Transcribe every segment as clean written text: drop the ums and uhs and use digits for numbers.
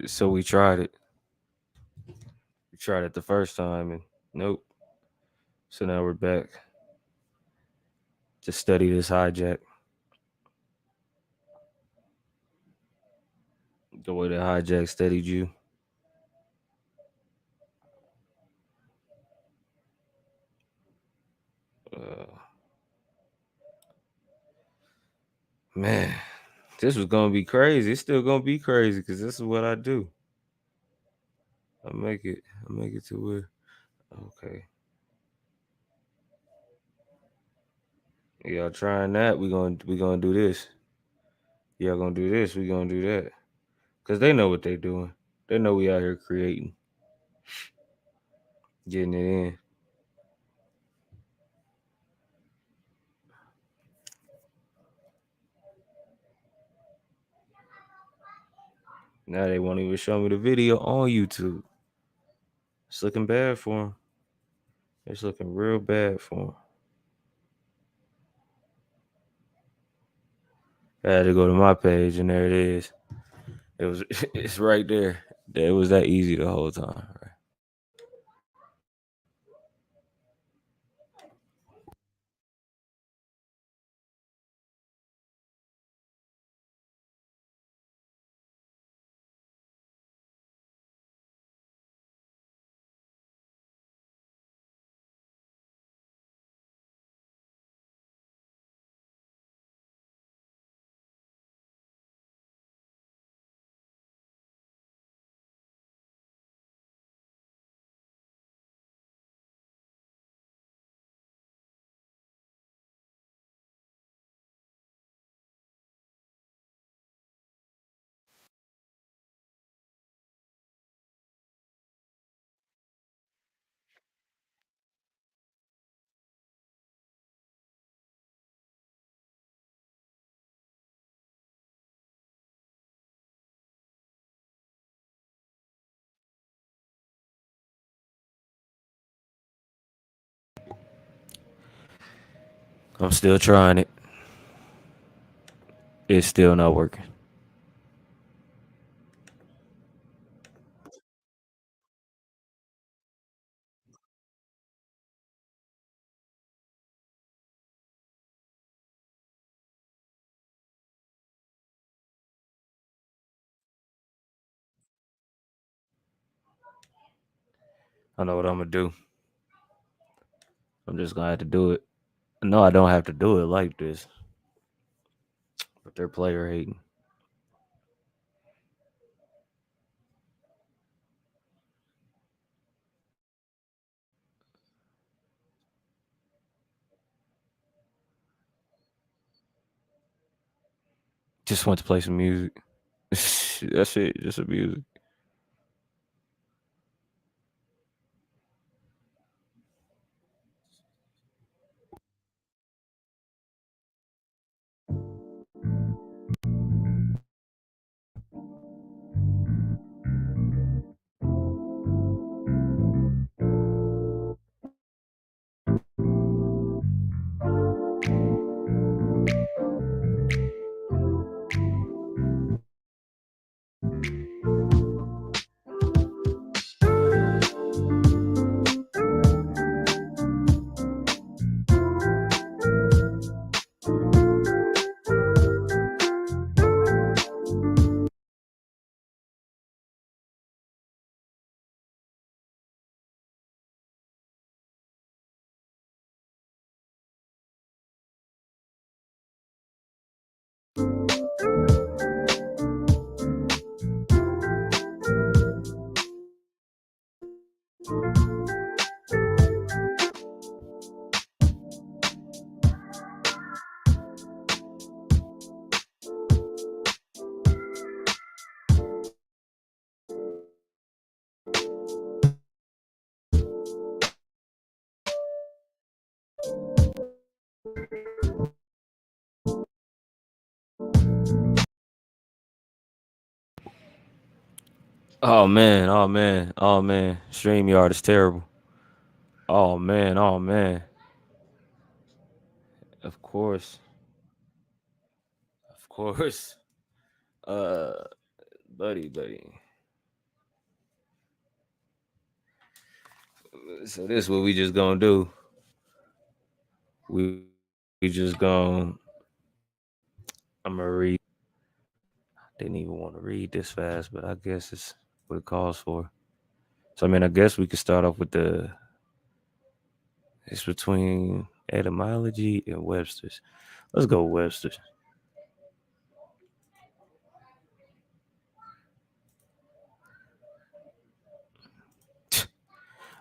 So we tried it. We tried it the first time, and nope. So now we're back to study this hijack. The way the hijack studied you. Uh, man, this was gonna be crazy. It's still gonna be crazy because this is what I do. I make it. I make it to where. Okay. Y'all trying that? We gonna do this. Y'all gonna do this. We gonna do that. Cause they know what they doing. They know we out here creating, getting it in. Now they won't even show me the video on YouTube. It's looking bad for them. It's looking real bad for them. I had to go to my page, and there it is. It was. It's right there. It was that easy the whole time. Right? I'm still trying it. It's still not working. I know what I'm gonna do. I'm just gonna have to do it. No, I don't have to do it like this. But they're player hating. Just want to play some music. That's it. Just some music. Oh man, oh man, oh man. StreamYard is terrible. Oh man, oh man. Of course. Of course. Uh buddy. So this what we just gonna do. We just gonna. I'm gonna read. Didn't even want to read this fast, but I guess it's what it calls for. So I mean, I guess we could start off with the. It's between etymology and Webster's. Let's go Webster's.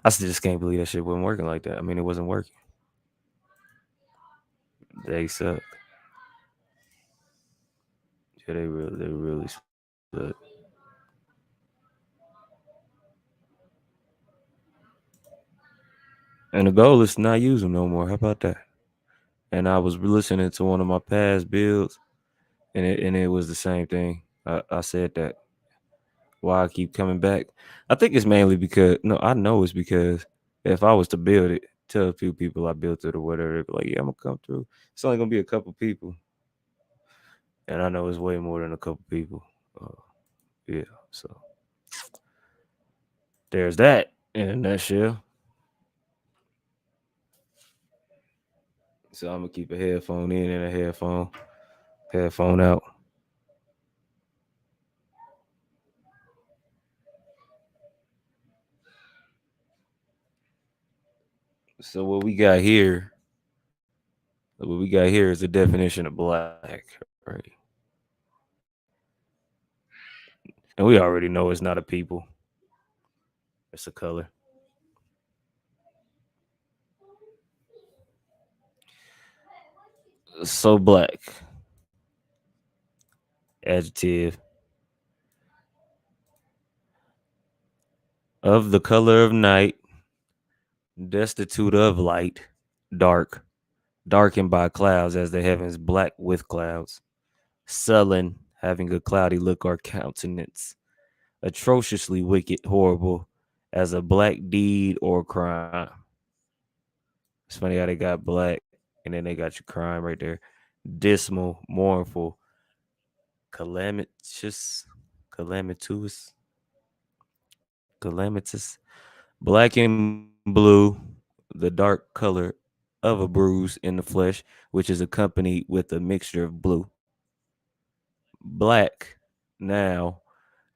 I still just can't believe that shit wasn't working like that. I mean, it wasn't working. They suck. Yeah, they really suck. And the goal is to not use them no more. How about that? And I was listening to one of my past builds, and it was the same thing. I said that why I keep coming back. I think it's mainly because no, I know it's because if I was to build it, tell a few people I built it or whatever, they'd be like, yeah, I'm gonna come through. It's only gonna be a couple people, and I know it's way more than a couple people. Uh, yeah, so there's that in a nutshell. So I'm gonna keep a headphone in and a headphone out. So what we got here is the definition of black, right? And we already know it's not a people; it's a color. So black, adjective of the color of night, destitute of light, dark, darkened by clouds as the heavens black with clouds, sullen, having a cloudy look or countenance, atrociously wicked, horrible, as a black deed or crime. It's funny how they got black and then they got your crime right there. Dismal, mournful, calamitous, calamitous, calamitous, black and blue, the dark color of a bruise in the flesh, which is accompanied with a mixture of blue. Black, now,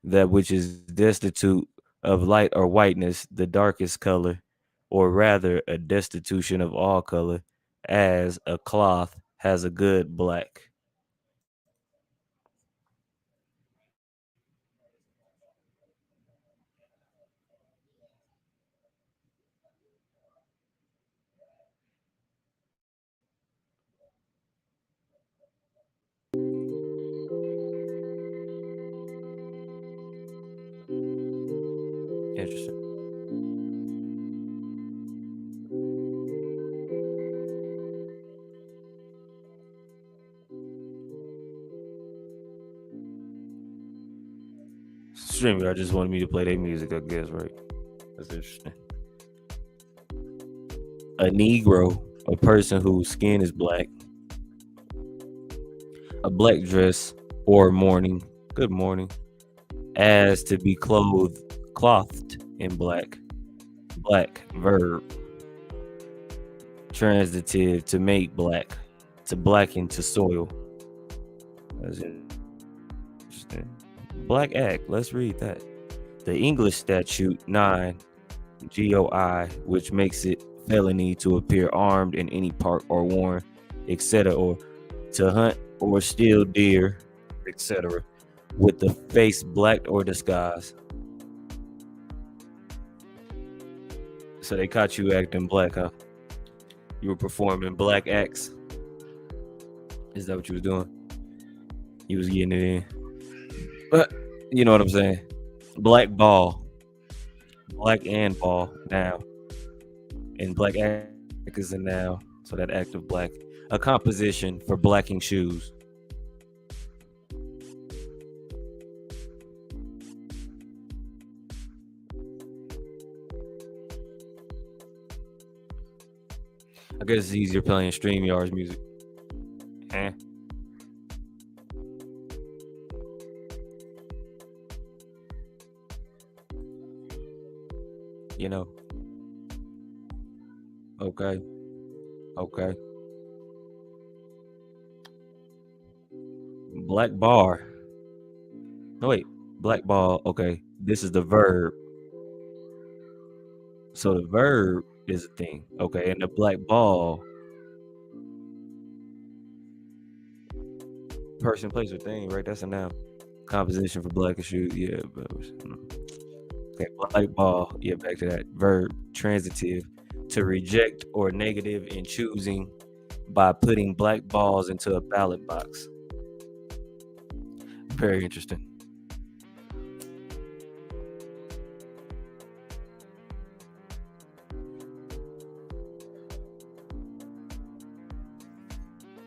that which is destitute of light or whiteness, the darkest color, or rather a destitution of all color, as a cloth has a good black. Interesting. StreamYard just wanted me to play their music, I guess, right? That's interesting. A Negro, a person whose skin is black, a black dress or mourning, good morning, as to be clothed in black, black, verb, transitive, to make black, to blacken, to soil. That's interesting. Black Act, let's read that. The English Statute 9 GOI, which makes it felony to appear armed in any park or worn, etc., or to hunt or steal deer, etc., with the face blacked or disguised. So they caught you acting black, huh? You were performing black acts. Is that what you was doing? You was getting it in. But you know what I'm saying? Black ball, black and ball now, and black act is a noun. So that act of black, a composition for blacking shoes. I guess it's easier playing StreamYard's music. Eh, you know. Okay. Okay. Black bar. No, wait. Black ball. Okay. This is the verb. So the verb is a thing. Okay. And the black ball, person, place, or thing, right? That's a noun. Composition for black and shoe. Yeah. Okay. Black ball. Yeah. Back to that. Verb. Transitive. To reject or negative in choosing by putting black balls into a ballot box. Very interesting.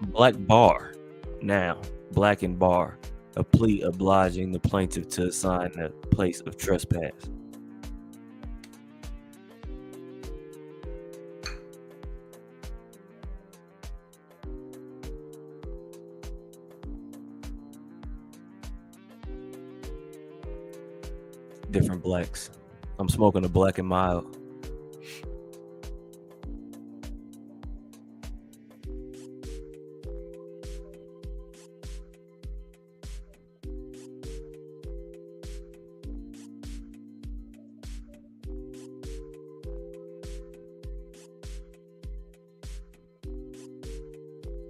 Black bar. Now, black and bar. A plea obliging the plaintiff to assign the place of trespass. Different blacks. I'm smoking a black and mild.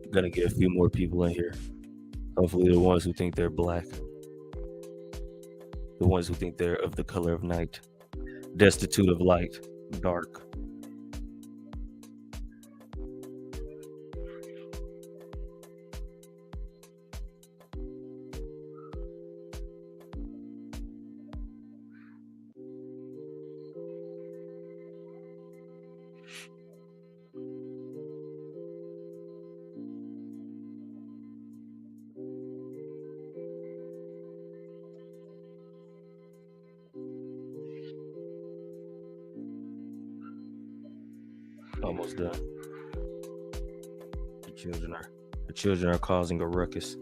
Gonna get a few more people in here. Hopefully, the ones who think they're black, the ones who think they're of the color of night, destitute of light, dark. Almost done. The children are causing a ruckus.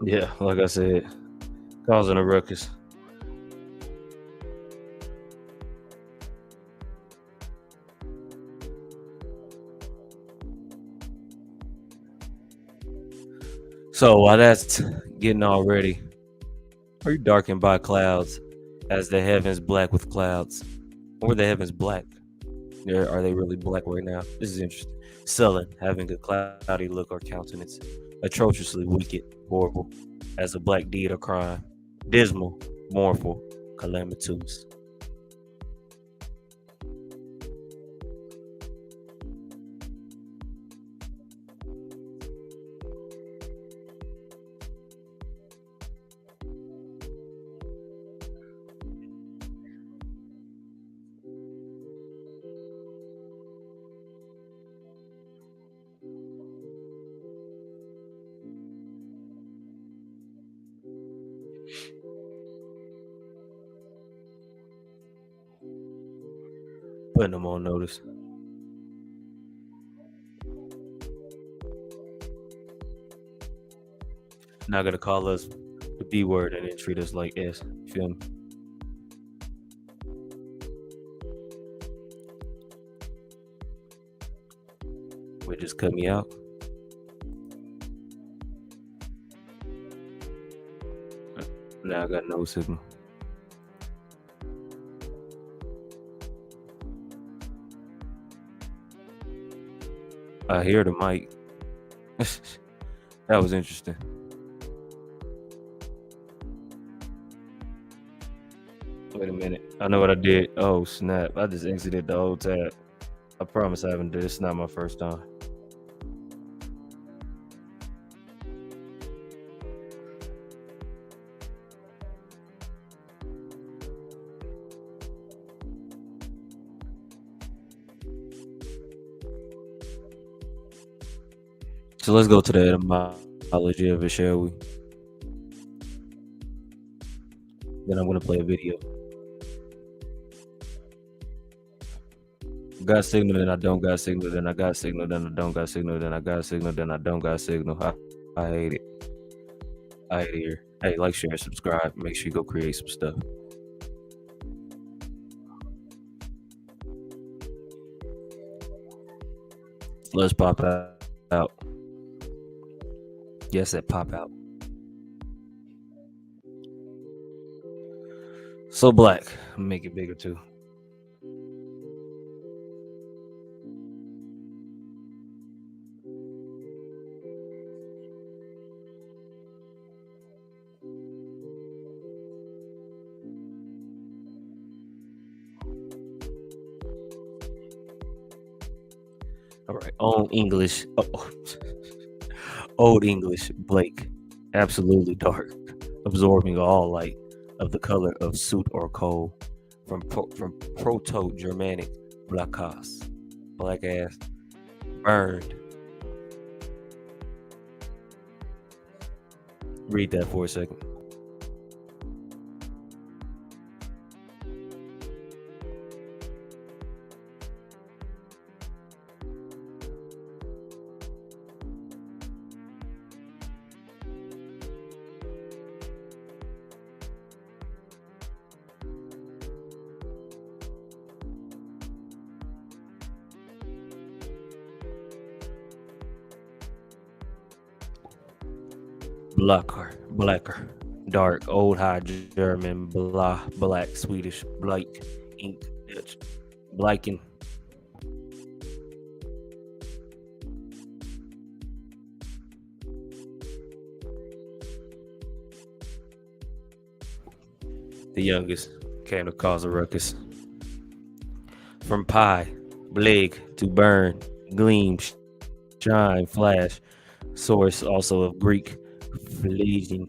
Yeah, like I said, causing a ruckus. So while that's getting all ready, are you darkened by clouds as the heavens black with clouds? Or the heavens black? Are they really black right now? This is interesting. Sullen, having a cloudy look or countenance, atrociously wicked, horrible, as a black deed or crime, dismal, mournful, calamitous. Putting them on notice. Not gonna call us the B word and then treat us like S. You feel me? Would just cut me out. Now I got no signal. I hear the mic. That was interesting. Wait a minute. I know what I did. Oh snap! I just exited the whole tab. I promise I haven't did this. It's not my first time. So let's go to the etymology of it, shall we? Then I'm gonna play a video. Got signal, then I don't got signal, then I got signal, then I don't got signal, then I got signal, then I don't got signal. I hate it. I hate it here. Hey, like, share, subscribe. Make sure you go create some stuff. Let's pop out. Yes, that pop out. So black. Make it bigger too. All right. Old English. Old English. Blake. Absolutely dark. Absorbing all light of the color of soot or coal. From Proto-Germanic blakas. Black ass. Burned. Read that for a second. Blacker, dark, old high German, black, Swedish, Blake, ink, Dutch, Blaken. The youngest, came to cause a ruckus. From pie, blig, to burn, gleam, shine, flash, source also of Greek, fleeting,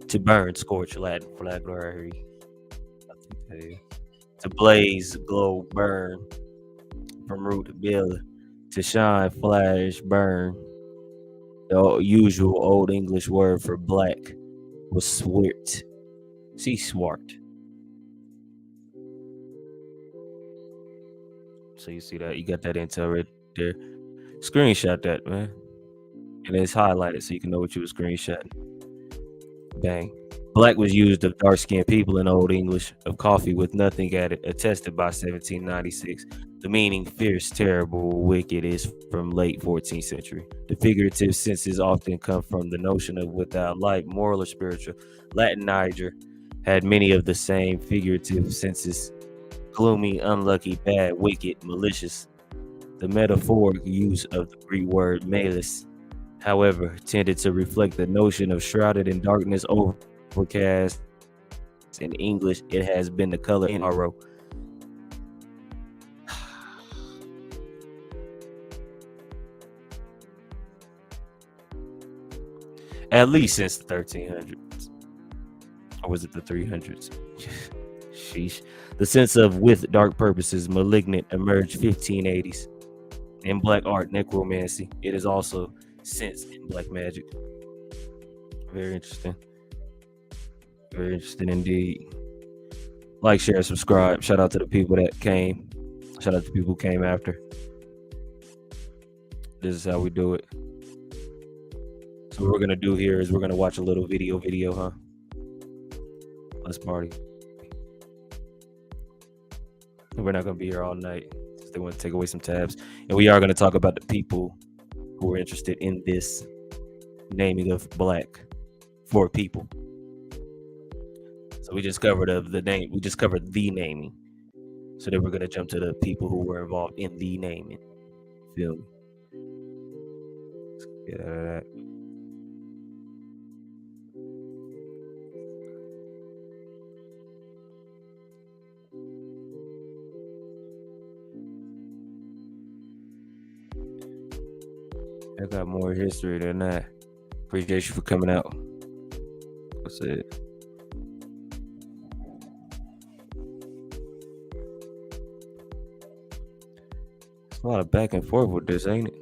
to burn, scorch, Latin, flagrary, I think that is. To blaze, glow, burn, from root, bill, to shine, flash, burn. The usual Old English word for black was swart. See swart. So you see that? You got that intel right there. Screenshot that, man. And it's highlighted so you can know what you were screenshotting. Bang. Black was used of dark-skinned people in Old English of coffee with nothing added, attested by 1796. The meaning fierce, terrible, wicked is from late 14th century. The figurative senses often come from the notion of without light, moral or spiritual. Latin Niger had many of the same figurative senses: gloomy, unlucky, bad, wicked, malicious. The metaphoric use of the Greek word malus, however, tended to reflect the notion of shrouded in darkness, overcast. In English, it has been the color in sorrow. At least since the 1300s. Or was it the 300s? Sheesh. The sense of with dark purposes, malignant, emerged 1580s. In black art, necromancy. It is also sensed in black magic. Very interesting. Very interesting indeed. Like, share, subscribe. Shout out to the people that came. Shout out to people who came after. This is how we do it. So what we're gonna do here is we're gonna watch a little video, huh? Let's party. We're not gonna be here all night because they want to take away some tabs. And we are gonna talk about the people who are interested in this naming of black for people. So we just covered the name. We just covered the naming. So then we're gonna jump to the people who were involved in the naming. Feel me? Let's get out of that. I got more history than that. Appreciate you for coming out. What's it? It's a lot of back and forth with this, ain't it?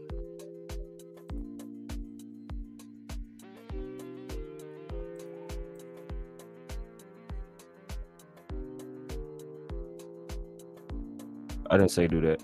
I didn't say do that.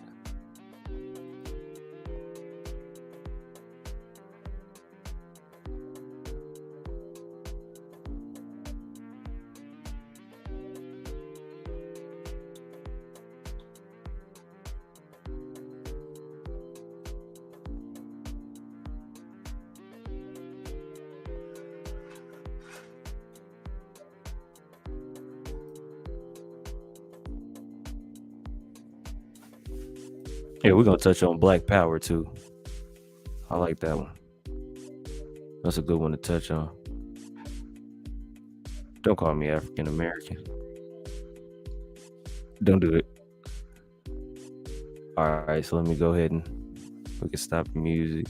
Yeah, we're gonna touch on Black Power too. I like that one. That's a good one to touch on. Don't call me African American. Don't do it. All right, so let me go ahead and we can stop the music.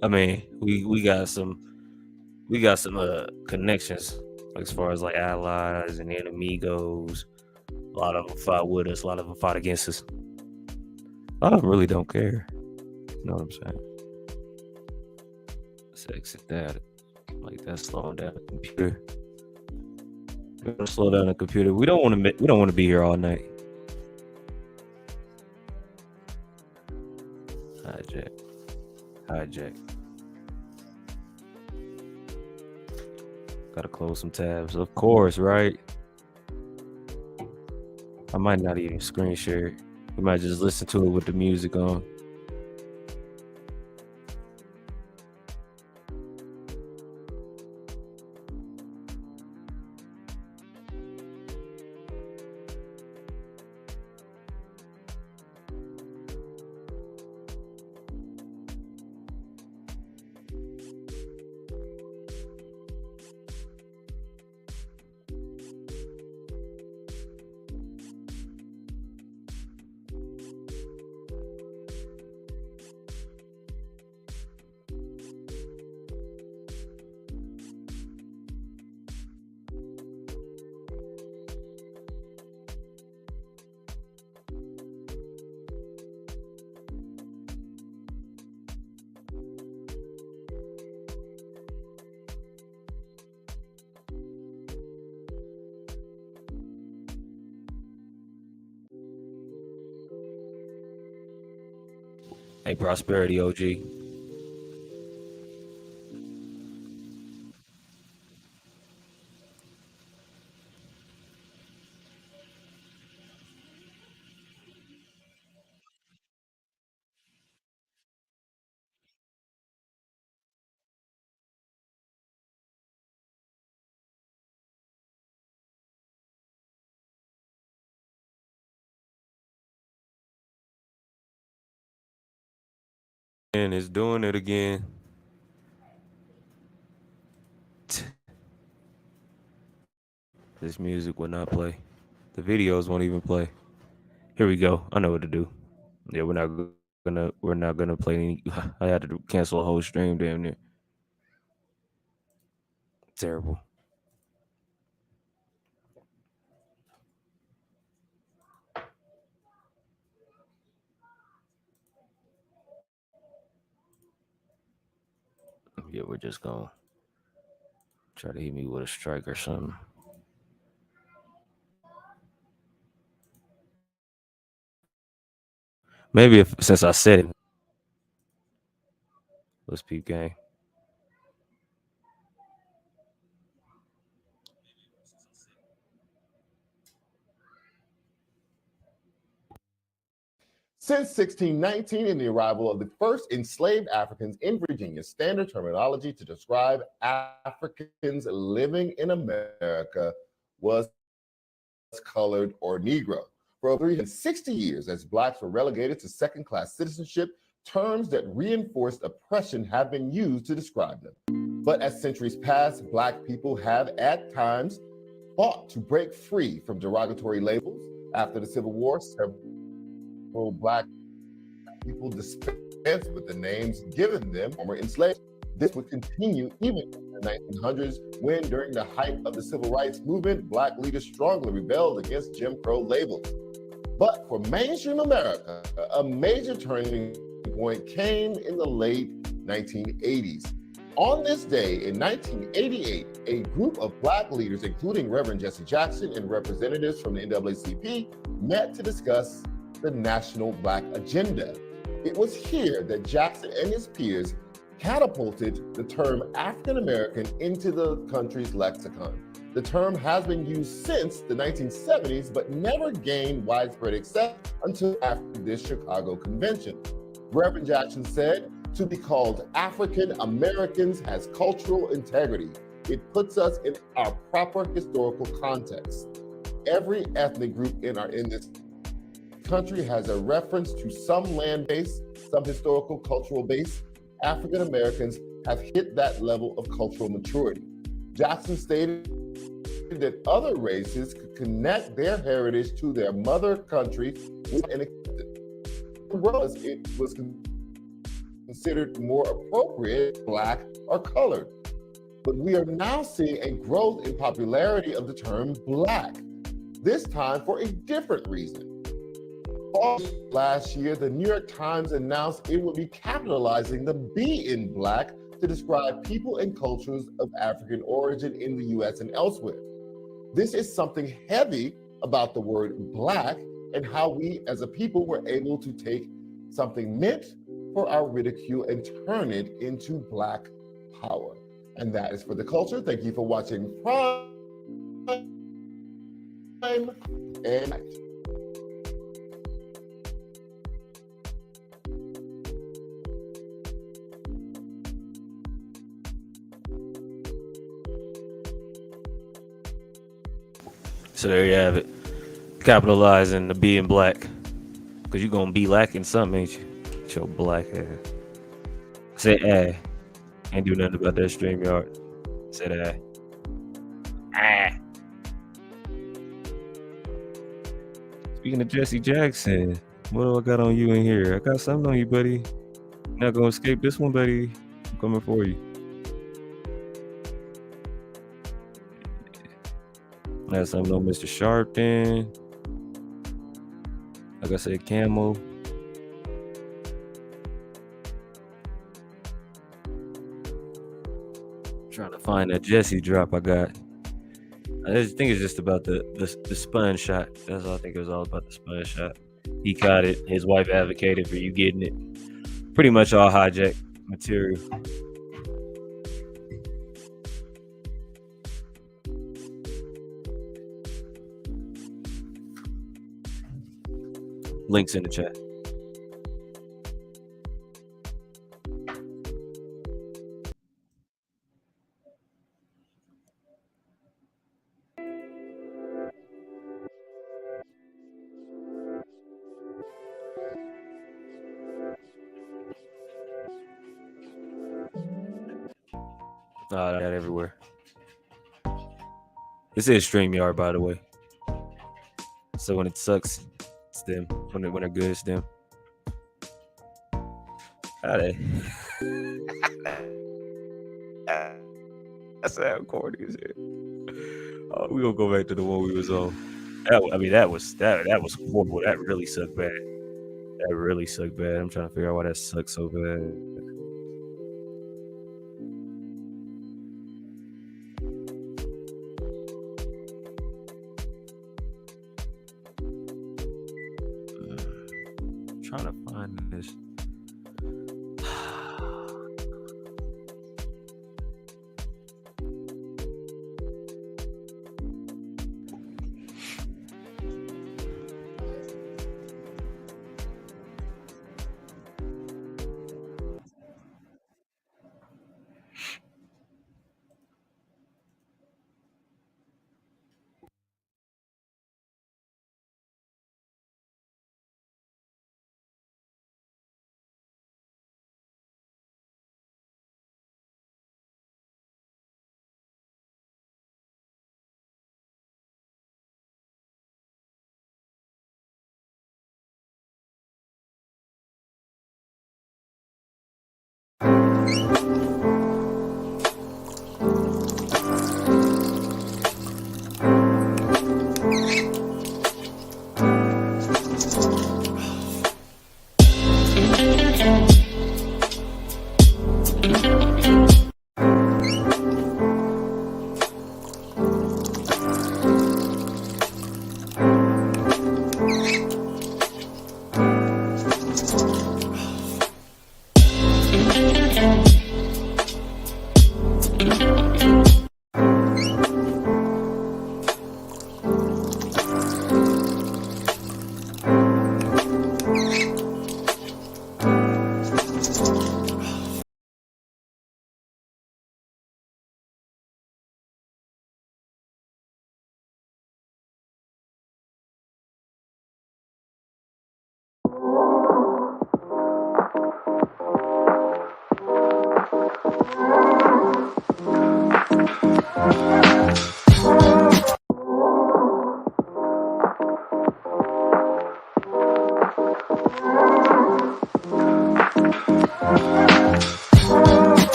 I mean, we got some connections as far as like allies and enemigos. A lot of them fought with us. A lot of them fought against us. A lot of them really don't care. You know what I'm saying? Let's exit that. Like that's slowing down the computer. We're gonna slow down the computer. We don't want to be here all night. Hijack. Gotta close some tabs. Of course, right? I might not even screen share it. We might just listen to it with the music on. Hey, Prosperity OG. And it's doing it again. This music will not play. The videos won't even play. Here we go. I know what to do. Yeah, we're not gonna play any. I had to cancel a whole stream damn near. Terrible. Yeah, we're just gonna try to hit me with a strike or something. Maybe if since I said it, let's peep game. Since 1619 and the arrival of the first enslaved Africans in Virginia, standard terminology to describe Africans living in America was colored or Negro. For over 360 years, as Blacks were relegated to second-class citizenship, terms that reinforced oppression have been used to describe them. But as centuries pass, Black people have at times fought to break free from derogatory labels. After the Civil War, several Black people dispensed with the names given them former enslaved. This would continue even in the 1900s, when, during the height of the Civil Rights Movement, Black leaders strongly rebelled against Jim Crow labels. But for mainstream America, a major turning point came in the late 1980s. On this day in 1988, a group of Black leaders, including Reverend Jesse Jackson and representatives from the NAACP, met to discuss the National Black Agenda. It was here that Jackson and his peers catapulted the term African American into the country's lexicon. The term has been used since the 1970s, but never gained widespread acceptance until after this Chicago convention. Reverend Jackson said, "To be called African Americans has cultural integrity. It puts us in our proper historical context. Every ethnic group in this country has a reference to some land base, some historical cultural base. African Americans have hit that level of cultural maturity." Jackson stated that other races could connect their heritage to their mother country and it was considered more appropriate, Black or colored. But we are now seeing a growth in popularity of the term Black, this time for a different reason. Last year, the New York Times announced it would be capitalizing the B in Black to describe people and cultures of African origin in the US and elsewhere. This is something heavy about the word Black and how we as a people were able to take something meant for our ridicule and turn it into Black power. And that is for the culture. Thank you for watching Prime and Night. So there you have it. Capitalizing the being Black. Because you're going to be lacking something, ain't you? With your black ass. Say, ain't do nothing about that StreamYard. Say that. Speaking of Jesse Jackson, what do I got on you in here? I got something on you, buddy. You're not going to escape this one, buddy. I'm coming for you. I got something on Mr. Sharpton. Like I said, Camo. Trying to find that Jesse drop I got. I think it's just about the spun shot. That's all I think it was all about, the spun shot. He caught it. His wife advocated for you getting it. Pretty much all hijack material. Links in the chat. That everywhere. This is StreamYard, by the way. So when it sucks, it's them. When they're good, it's them. That's how corny is it. We gonna go back to the one we was on. That was horrible. That really sucked bad. That really sucked bad. I'm trying to figure out why that sucks so bad. Trying to find this.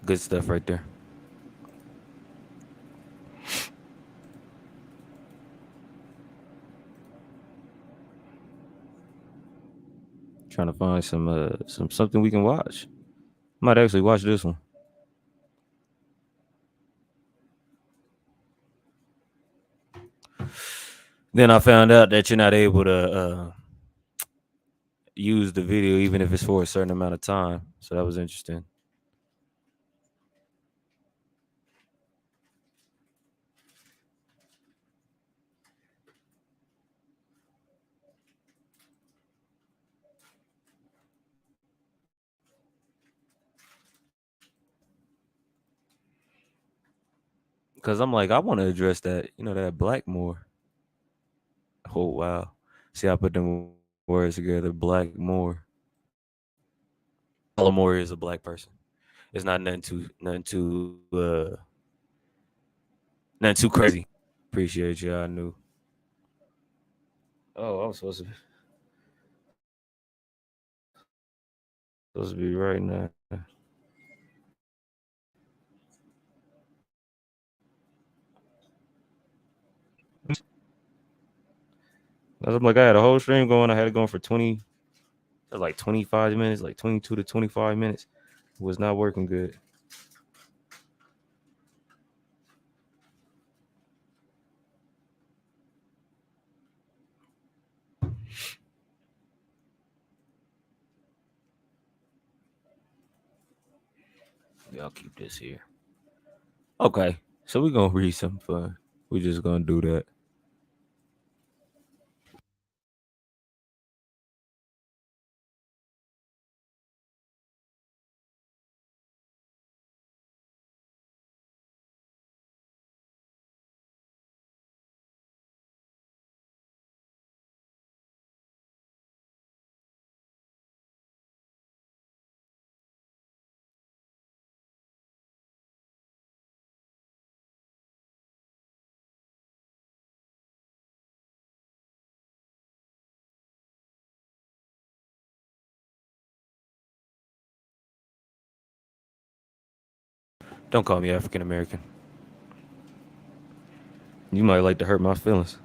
Good stuff right there. Trying to find some something we can watch. Might actually watch this one. Then I found out that you're not able to use the video even if it's for a certain amount of time. So that was interesting. Cause I'm like, I want to address that, that Blackmore. Oh wow. See, I put them words together. Blackmore. Baltimore is a black person. It's not nothing too crazy. Appreciate you. I knew. Oh, I'm supposed to be right now. I'm like, I had a whole stream going. I had it going for 20, like 25 minutes, like 22 to 25 minutes. It was not working good. Yeah, I'll keep this here. Okay, so we're gonna read something fun. We're just gonna do that. Don't call me African American. You might like to hurt my feelings.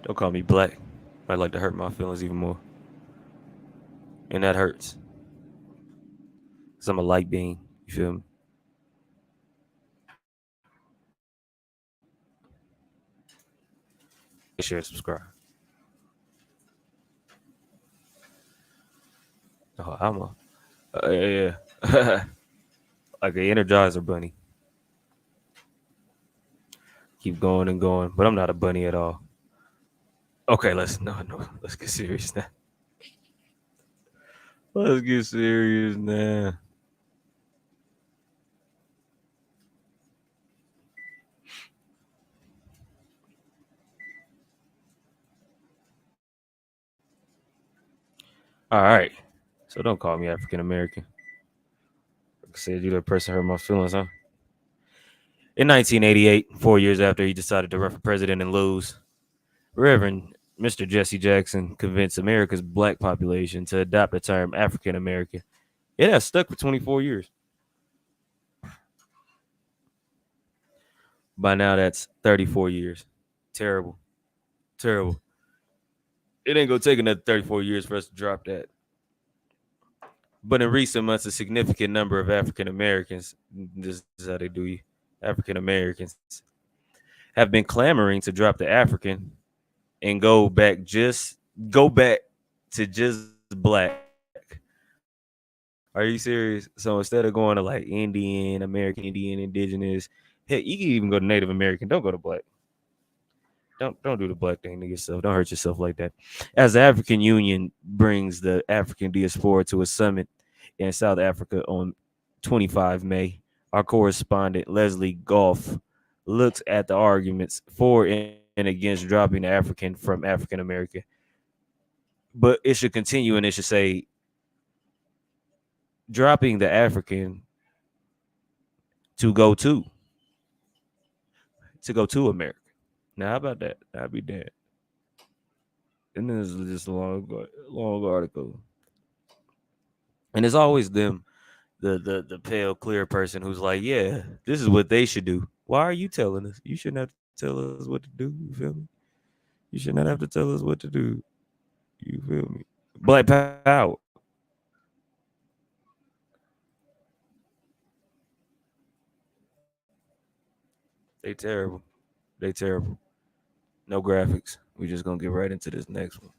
Don't call me black. Might like to hurt my feelings even more, and that hurts. Cause I'm a light being. You feel me? Share, subscribe. Oh, I'm a yeah. Like an Energizer bunny. Keep going and going, but I'm not a bunny at all. Okay, no, let's get serious now. Let's get serious now. All right. So don't call me African American. Like I said, you that person hurt my feelings, huh? In 1988, 4 years after he decided to run for president and lose, Reverend Mr. Jesse Jackson convinced America's black population to adopt the term African American. It has stuck for 24 years. By now, that's 34 years. Terrible. Terrible. It ain't gonna take another 34 years for us to drop that. But in recent months, a significant number of African Americans, this is how they do you, African Americans, have been clamoring to drop the African and go back to just black. Are you serious? So instead of going to like Indian, American Indian, Indigenous, heck, you can even go to Native American. Don't go to black. Don't do the black thing to yourself. Don't hurt yourself like that. As the African Union brings the African diaspora to a summit in South Africa on 25 May, our correspondent Leslie Goff looks at the arguments for and against dropping the African from African American. But it should continue and it should say dropping the African to go to America. Now how about that? That'd be dead. And then there's just a long article. And it's always them, the pale clear person who's like, yeah, this is what they should do. Why are you telling us? You shouldn't have to tell us what to do. You feel me? You should not have to tell us what to do. You feel me? Black power. They terrible. They terrible. No graphics. We just gonna get right into this next one.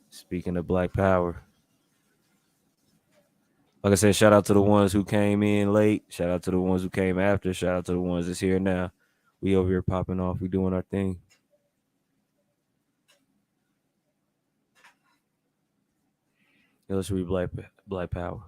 Speaking of black power, like I said, shout out to the ones who came in late. Shout out to the ones who came after. Shout out to the ones that's here now. We over here popping off. We doing our thing. Yeah, let's read black power.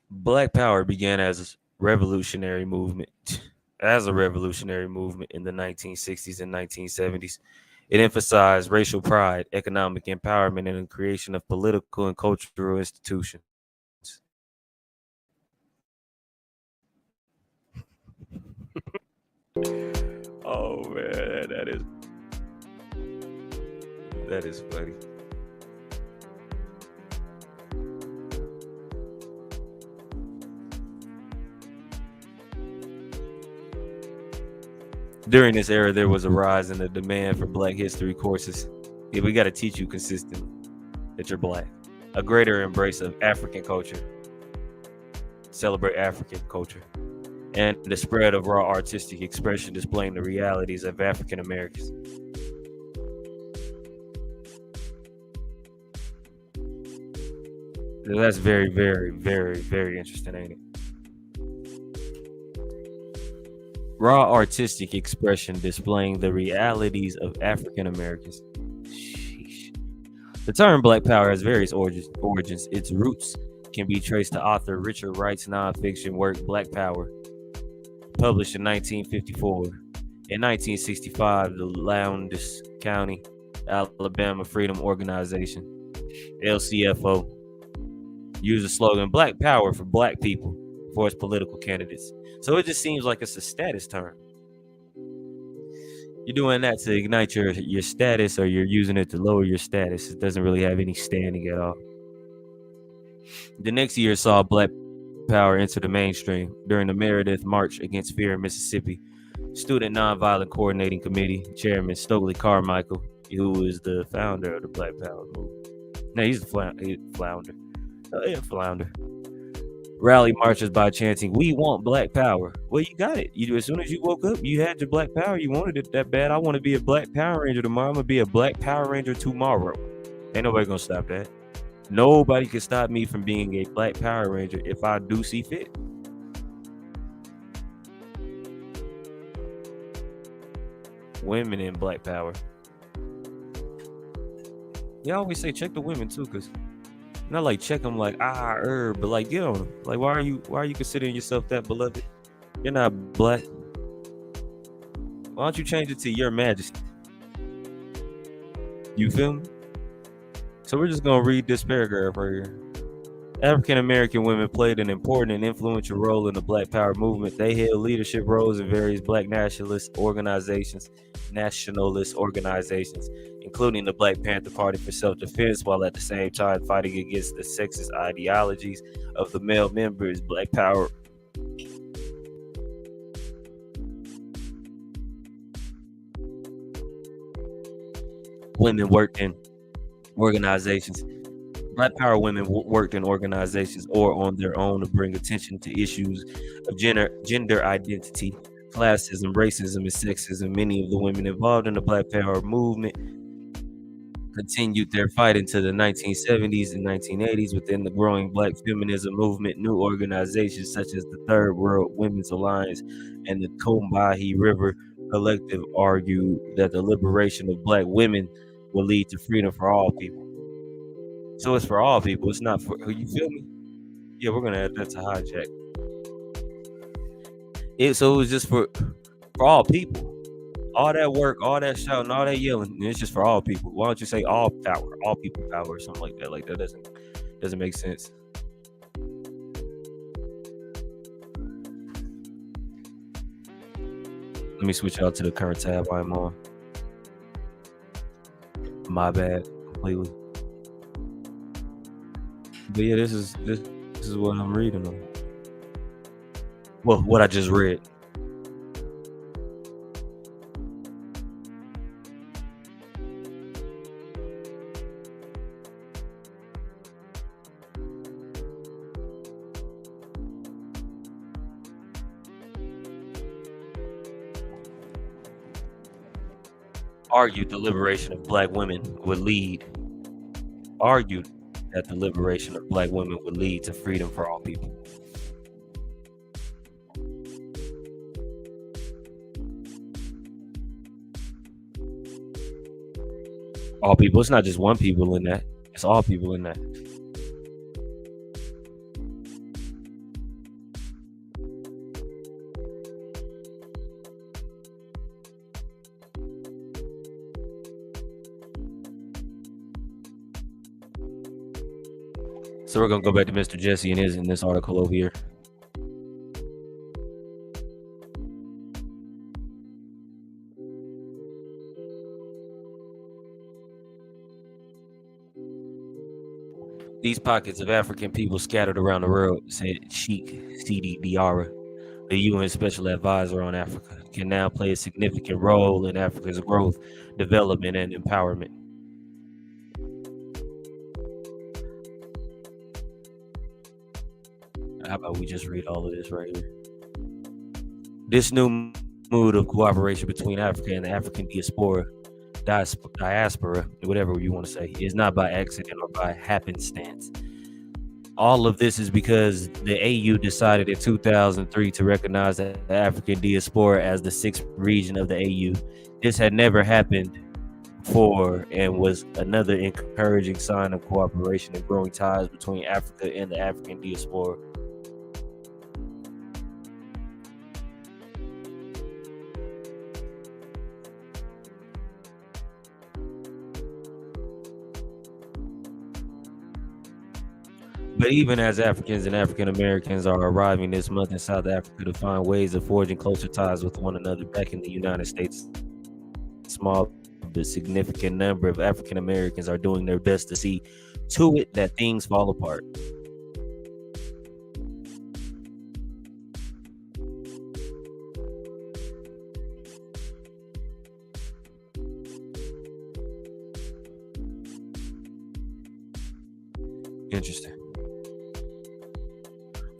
Black power began as a revolutionary movement. As a revolutionary movement in the 1960s and 1970s, it emphasized racial pride, economic empowerment, and the creation of political and cultural institutions. Oh man, that is funny. During this era, there was a rise in the demand for Black history courses. Yeah, we got to teach you consistently that you're Black. A greater embrace of African culture, celebrate African culture, and the spread of raw artistic expression displaying the realities of African Americans. That's very, very, very, very interesting, ain't it? Raw artistic expression displaying the realities of African Americans. Sheesh. The term Black Power has various origins. Its roots can be traced to author Richard Wright's nonfiction work Black Power, published in 1954. In 1965, the Lowndes County, Alabama Freedom Organization, LCFO, used the slogan Black Power for Black people for its political candidates. So it just seems like it's a status term. You're doing that to ignite your status, or you're using it to lower your status. It doesn't really have any standing at all. The next year saw Black Power enter the mainstream during the Meredith March Against Fear in Mississippi. Student Nonviolent Coordinating Committee Chairman Stokely Carmichael, who is the founder of the Black Power movement. No, he's the flounder. Flounder. Rally marches by chanting, "We want Black Power." Well, you got it. As soon as you woke up, you had your Black Power. You wanted it that bad. I want to be a Black Power Ranger tomorrow. I'm gonna be a Black Power Ranger tomorrow. Ain't nobody gonna stop that. Nobody can stop me from being a Black Power Ranger if I do see fit. Women in Black Power. They always say check the women too, cause not like check them like but like get on them. Like why are you considering yourself that beloved? You're not Black. Why don't you change it to Your Majesty? You feel me? So we're just gonna read this paragraph right here. African American women played an important and influential role in the Black Power movement. They held leadership roles in various Black nationalist organizations, including the Black Panther Party for self-defense, while at the same time fighting against the sexist ideologies of the male members. Black Power women worked in organizations. Black Power women worked in organizations or on their own to bring attention to issues of gender identity, classism, racism, and sexism. Many of the women involved in the Black Power movement continued their fight into the 1970s and 1980s within the growing Black feminism movement. New organizations such as the Third World Women's Alliance and the Combahee River Collective argued that the liberation of Black women will lead to freedom for all people. So it's for all people. It's not for, you feel me? Yeah, we're gonna add that to hijack. So it was just for all people. All that work, all that shouting, all that yelling, it's just for all people. Why don't you say all power, all people power, or something like that? Like that doesn't Doesn't make sense. Let me switch out to the current tab I'm on. My bad, completely. But yeah, this is what I'm reading on. Well, what I just read. Argued the liberation of black women would lead. Argued that the liberation of black women would lead to freedom for all people. All people. It's not just one people in that. It's all people in that. So we're gonna go back to Mr. Jesse and his in this article over here. These pockets of African people scattered around the world, said Sheikh Sidi Diarra, the UN Special Advisor on Africa, can now play a significant role in Africa's growth, development, and empowerment. How about we just read all of this right here? This new mood of cooperation between Africa and the African diaspora, whatever you want to say, is not by accident or by happenstance. All of this is because the AU decided in 2003 to recognize the African diaspora as the sixth region of the AU. This had never happened before and was another encouraging sign of cooperation and growing ties between Africa and the African diaspora. But even as Africans and African Americans are arriving this month in South Africa to find ways of forging closer ties with one another back in the United States, small but significant number of African Americans are doing their best to see to it that things fall apart. Interesting.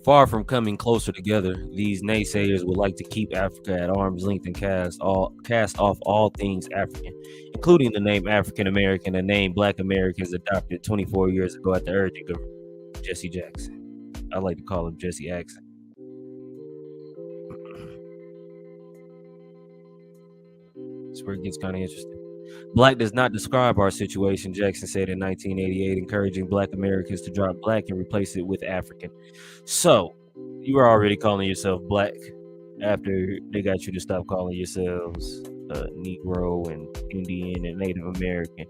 Far from coming closer together, these naysayers would like to keep Africa at arm's length and cast off all things African, including the name African American, a name Black Americans adopted 24 years ago at the urging of Jesse Jackson. I like to call him Jesse Jackson. That's where it gets kind of interesting. Black does not describe our situation, Jackson said in 1988, encouraging Black Americans to drop Black and replace it with African. So, you were already calling yourself Black after they got you to stop calling yourselves Negro and Indian and Native American.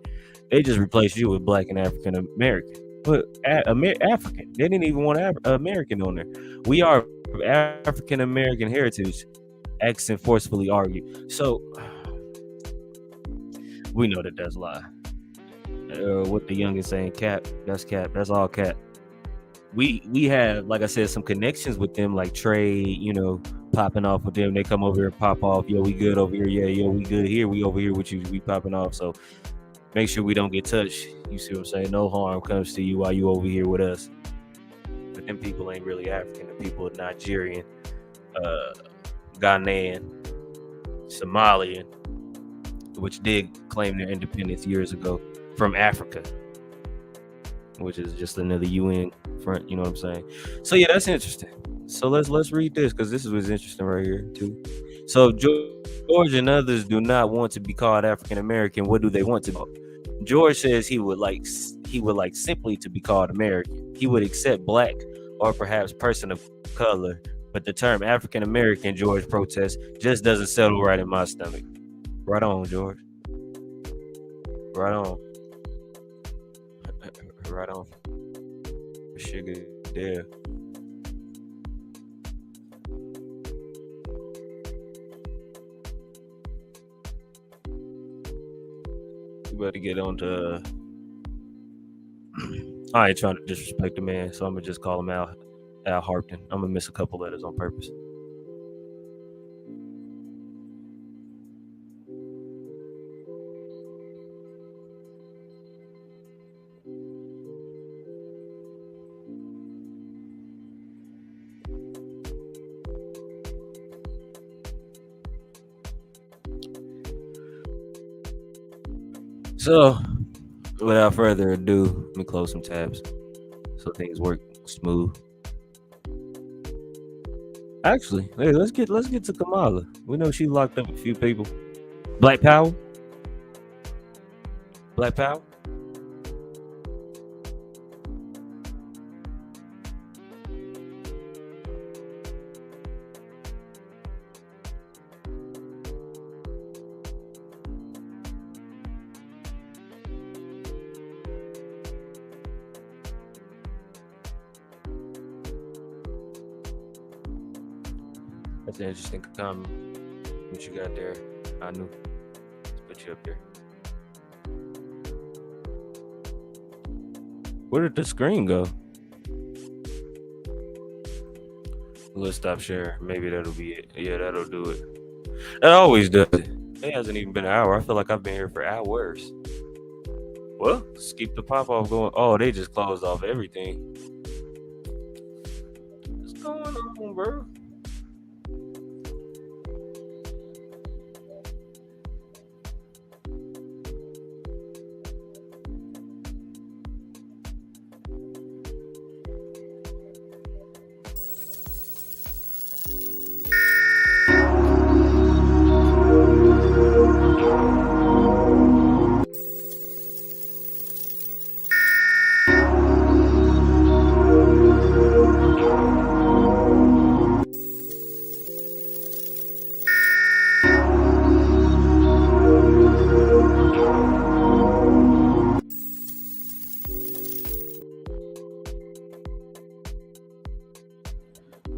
They just replaced you with Black and African American. But African. They didn't even want American on there. We are African American heritage, Jackson forcefully argued. So, we know that that's a lie. What the young is saying, cap. That's all cap. We have, like I said, some connections with them, like trade, popping off with them. They come over here and pop off. Yo, we good over here. Yeah, yo, we good here. We over here with you. We popping off. So make sure we don't get touched. You see what I'm saying? No harm comes to you while you over here with us. But them people ain't really African. The people are Nigerian, Ghanaian, Somalian, which did claim their independence years ago from Africa, which is just another UN front, you know what I'm saying? So yeah, that's interesting. So let's read this, because this was interesting right here too. So George and others do not want to be called African American. What do they want to be called? George says he would like simply to be called American. He would accept Black or perhaps person of color, but the term African American, George protests, just doesn't settle right in my stomach. Right on, George. Right on. Right on. Sugar there. You better get on to. I ain't trying to disrespect the man, so I'm gonna just call him Al Harpton. I'm gonna miss a couple letters on purpose. So, without further ado, let me close some tabs so things work smooth. Actually, hey, let's get to Kamala. We know she locked up a few people. Black Power. Black Power. That's an interesting comment. What you got there? I knew. Let's put you up there. Where did the screen go? Let's stop sharing. Maybe that'll be it. Yeah, that'll do it. That always does it. It hasn't even been an hour. I feel like I've been here for hours. Well, let's keep the pop off going. Oh, they just closed off everything. What's going on, bro?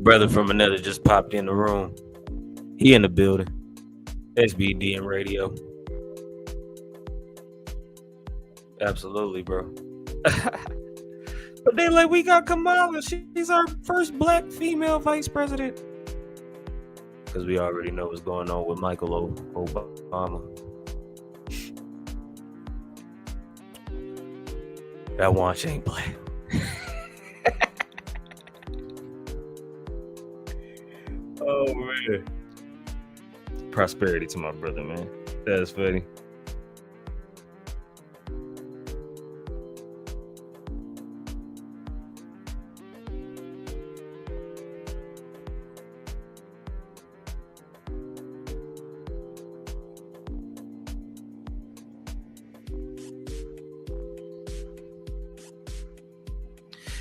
Brother from another just popped in the room. He in the building. SBDM radio. Absolutely, bro. But they like, we got Kamala. She's our first black female vice president. Because we already know what's going on with Michael Obama. That watch ain't black. Oh, man. Prosperity to my brother, man. That's funny.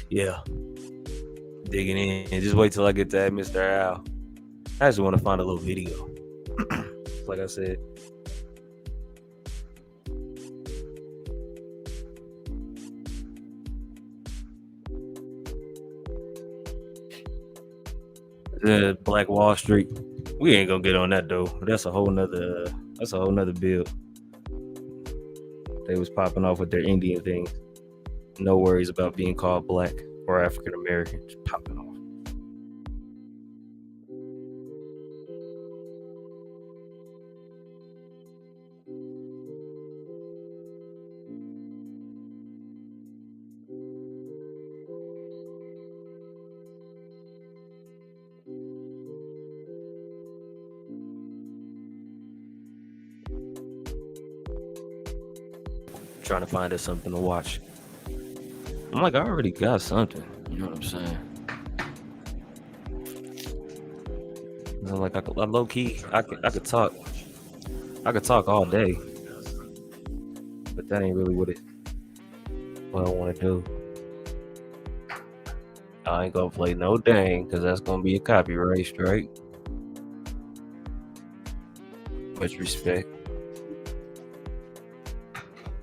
Yeah. Digging in. Just wait till I get to that Mr. Al. I just want to find a little video. Like I said. The Black Wall Street. We ain't gonna get on that though. That's a whole nother build. They was popping off with their Indian things. No worries about being called black or African American. Just popping off. Trying to find us something to watch. I'm like, I already got something. You know what I'm saying? I'm like, I low key, I could talk. I could talk all day, but that ain't really what I want to do. I ain't gonna play no dang, because that's gonna be a copyright strike. Much respect.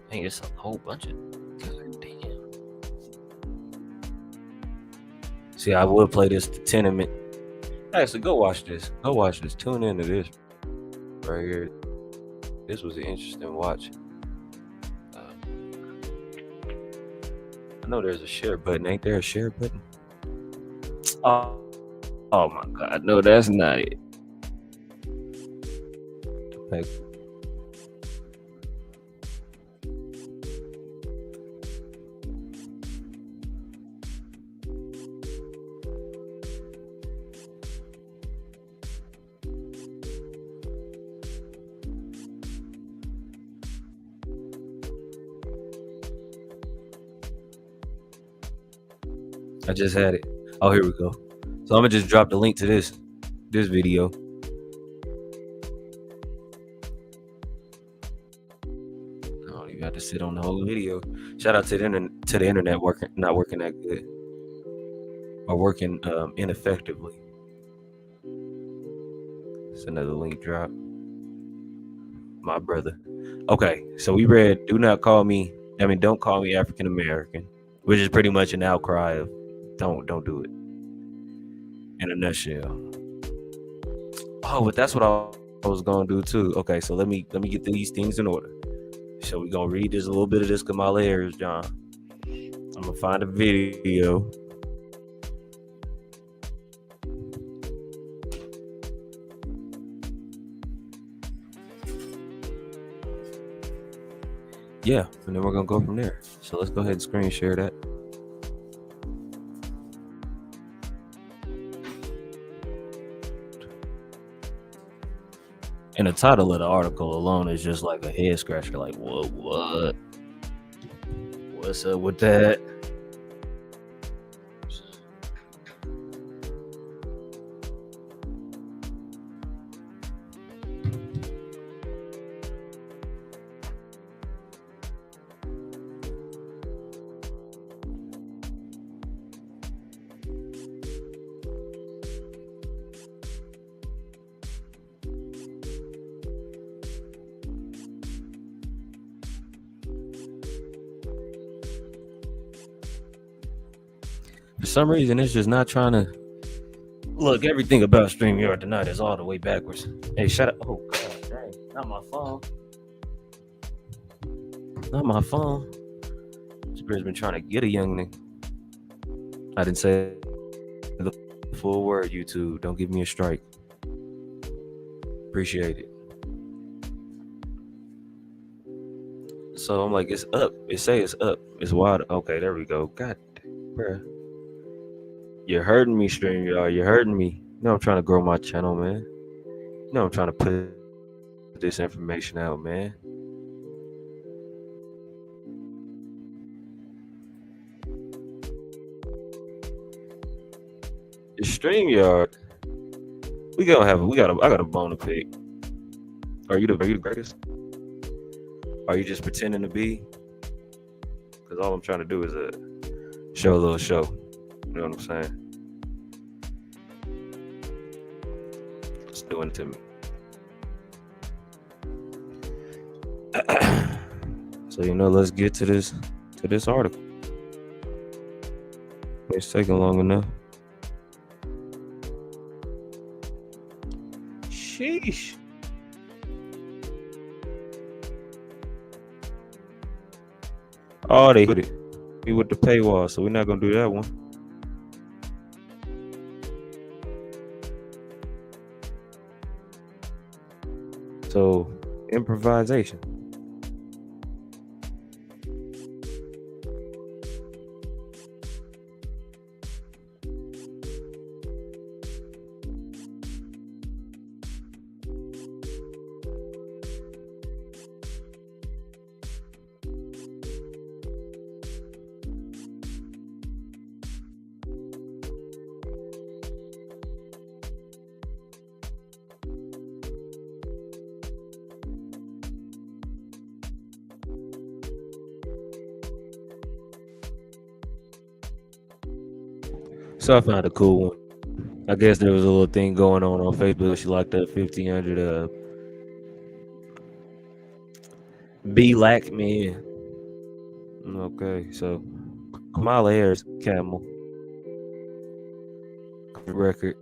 Hey, it's a whole bunch of. God damn. See, I would play this tenement. Actually, go watch this. Go watch this. Tune into this right here. This was an interesting watch. I know there's a share button. Ain't there a share button? Oh my God. No, that's not it. Like, I just had it. Oh, here we go. So I'm gonna just drop the link to this video. I don't even have to sit on the whole video. Shout out to the internet not working that good, or working ineffectively. It's another link drop. My brother. Okay, so we read Don't Call Me African American, which is pretty much an outcry of don't do it. In a nutshell. Oh, but that's what I was gonna do too. Okay, so let me get these things in order. So we're gonna read this a little bit of this Kamala Harris, John. I'm gonna find a video. Yeah, and then we're gonna go from there. So let's go ahead and screen share that. And the title of the article alone is just like a head scratcher. Like, what? What's up with that? For some reason, it's just not trying to look. Everything about StreamYard tonight is all the way backwards. Hey, shut up! Oh God, dang! Not my phone. Not my phone. Spirit's been trying to get a young nigga. I didn't say the full word. YouTube, don't give me a strike. Appreciate it. So I'm like, it's up. It say it's up. It's wide. Okay, there we go. God, bruh. You're hurting me, StreamYard. You're hurting me. You know I'm trying to grow my channel, man. You know I'm trying to put this information out, man. The StreamYard. I got a bone to pick. Are you the greatest? Are you just pretending to be? Because all I'm trying to do is show a little show. You know what I'm saying? It's doing it to me. So let's get to this article. It's taking long enough. Sheesh. Oh, they put it with the paywall, so we're not gonna do that one. So, improvisation. So I found a cool one. I guess there was a little thing going on Facebook. She liked that 1500 black men. Okay, so Kamala Harris camel. record.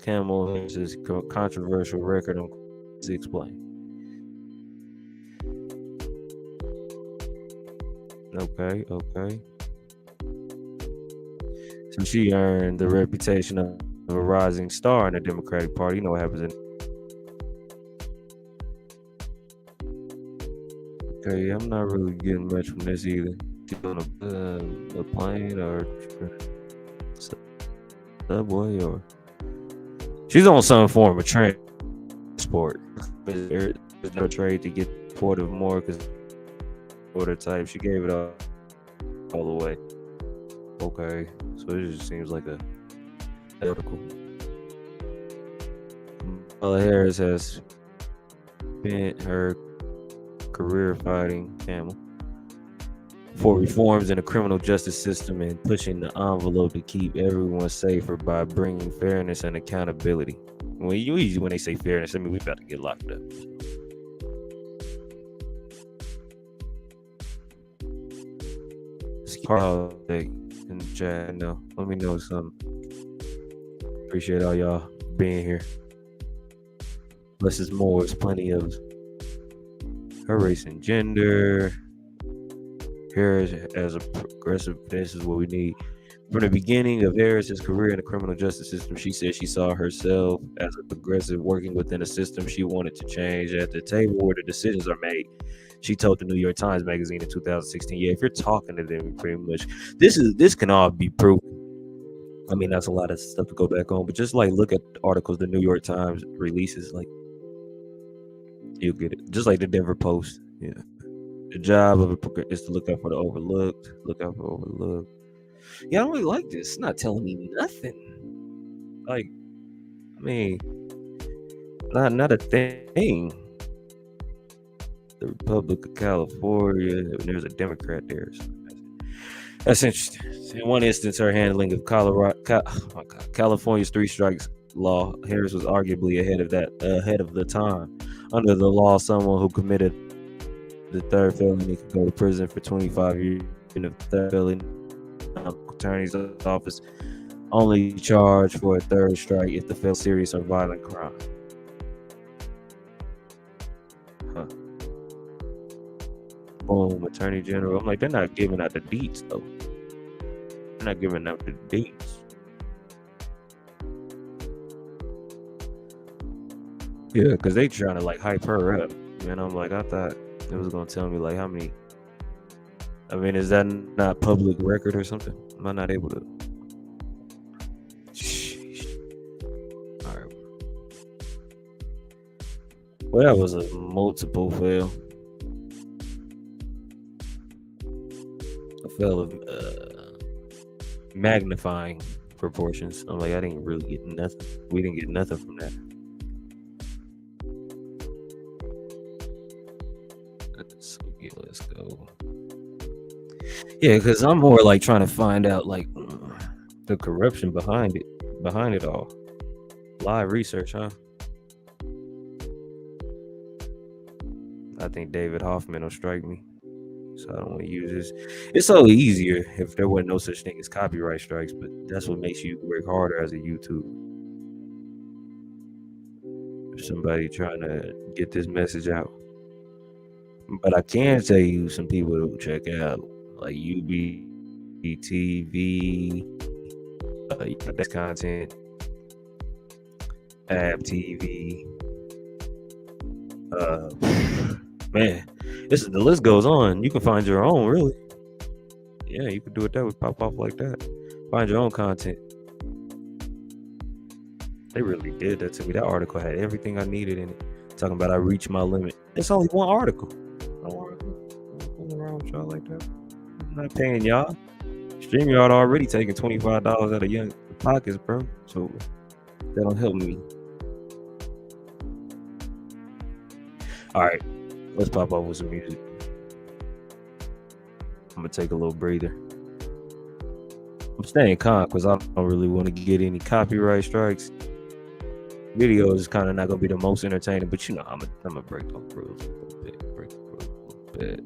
Camel Harris's controversial record on explain. Okay. So she earned the reputation of a rising star in the Democratic Party. You know what happens in. Okay, I'm not really getting much from this either. She's on a plane or subway or she's on some form of transport. There's no trade to get supportive more because order type. She gave it all the way. Okay, so it just seems like a article. Kamala Harris has spent her career fighting Camel for reforms in the criminal justice system and pushing the envelope to keep everyone safer by bringing fairness and accountability. When they say fairness, I mean we about to get locked up. In the chat, no. Let me know something. Appreciate all y'all being here. Less is more. There's plenty of her race and gender. Harris as a progressive. This is what we need. From the beginning of Harris's career in the criminal justice system, she said she saw herself as a progressive working within a system she wanted to change. At the table where the decisions are made, she told the New York Times magazine in 2016, yeah, if you're talking to them, pretty much, this can all be proven. I mean, that's a lot of stuff to go back on, but just like look at articles the New York Times releases, like you'll get it. Just like the Denver Post, yeah. The job of a is to look out for the overlooked. Look out for overlooked. Yeah, I don't really like this. It's not telling me nothing. Like, I mean, not a thing. The Republic of California. There's a Democrat there. So that's interesting. In one instance, her handling of California's three strikes law, Harris was arguably ahead of the time. Under the law, someone who committed the third felony could go to prison for 25 years. In the third felony, attorney's office only charged for a third strike if the felony serious or violent crime. Boom, Attorney General. I'm like, they're not giving out the deets though. They're not giving out the deets. Yeah, because they trying to like hype her up. And I'm like, I thought it was gonna tell me like how many. I mean, is that not public record or something? Am I not able to? Sheesh. All right. Well, that was a multiple fail. A fail of magnifying proportions. I'm like, I didn't really get nothing. We didn't get nothing from that. Let's go. Yeah, because I'm more like trying to find out like the corruption behind it all. Live research, huh? I think David Hoffman will strike me, so I don't want to use this. It's so easier if there wasn't no such thing as copyright strikes, but that's what makes you work harder as a YouTuber. If somebody trying to get this message out. But I can tell you some people to check out, like UBTV, that's content, Hvtv. Man, the list goes on. You can find your own, really. Yeah, you can do it that way, pop off like that. Find your own content. They really did that to me. That article had everything I needed in it. Talking about I reached my limit. It's only one article. Fooling around with y'all like that. I'm not paying y'all. StreamYard already taking $25 out of young pockets, bro. So that don't help me. All right, let's pop off with some music. I'm gonna take a little breather. I'm staying calm because I don't really want to get any copyright strikes. Video is kind of not gonna be the most entertaining, but you know I'm gonna break the rules a little bit.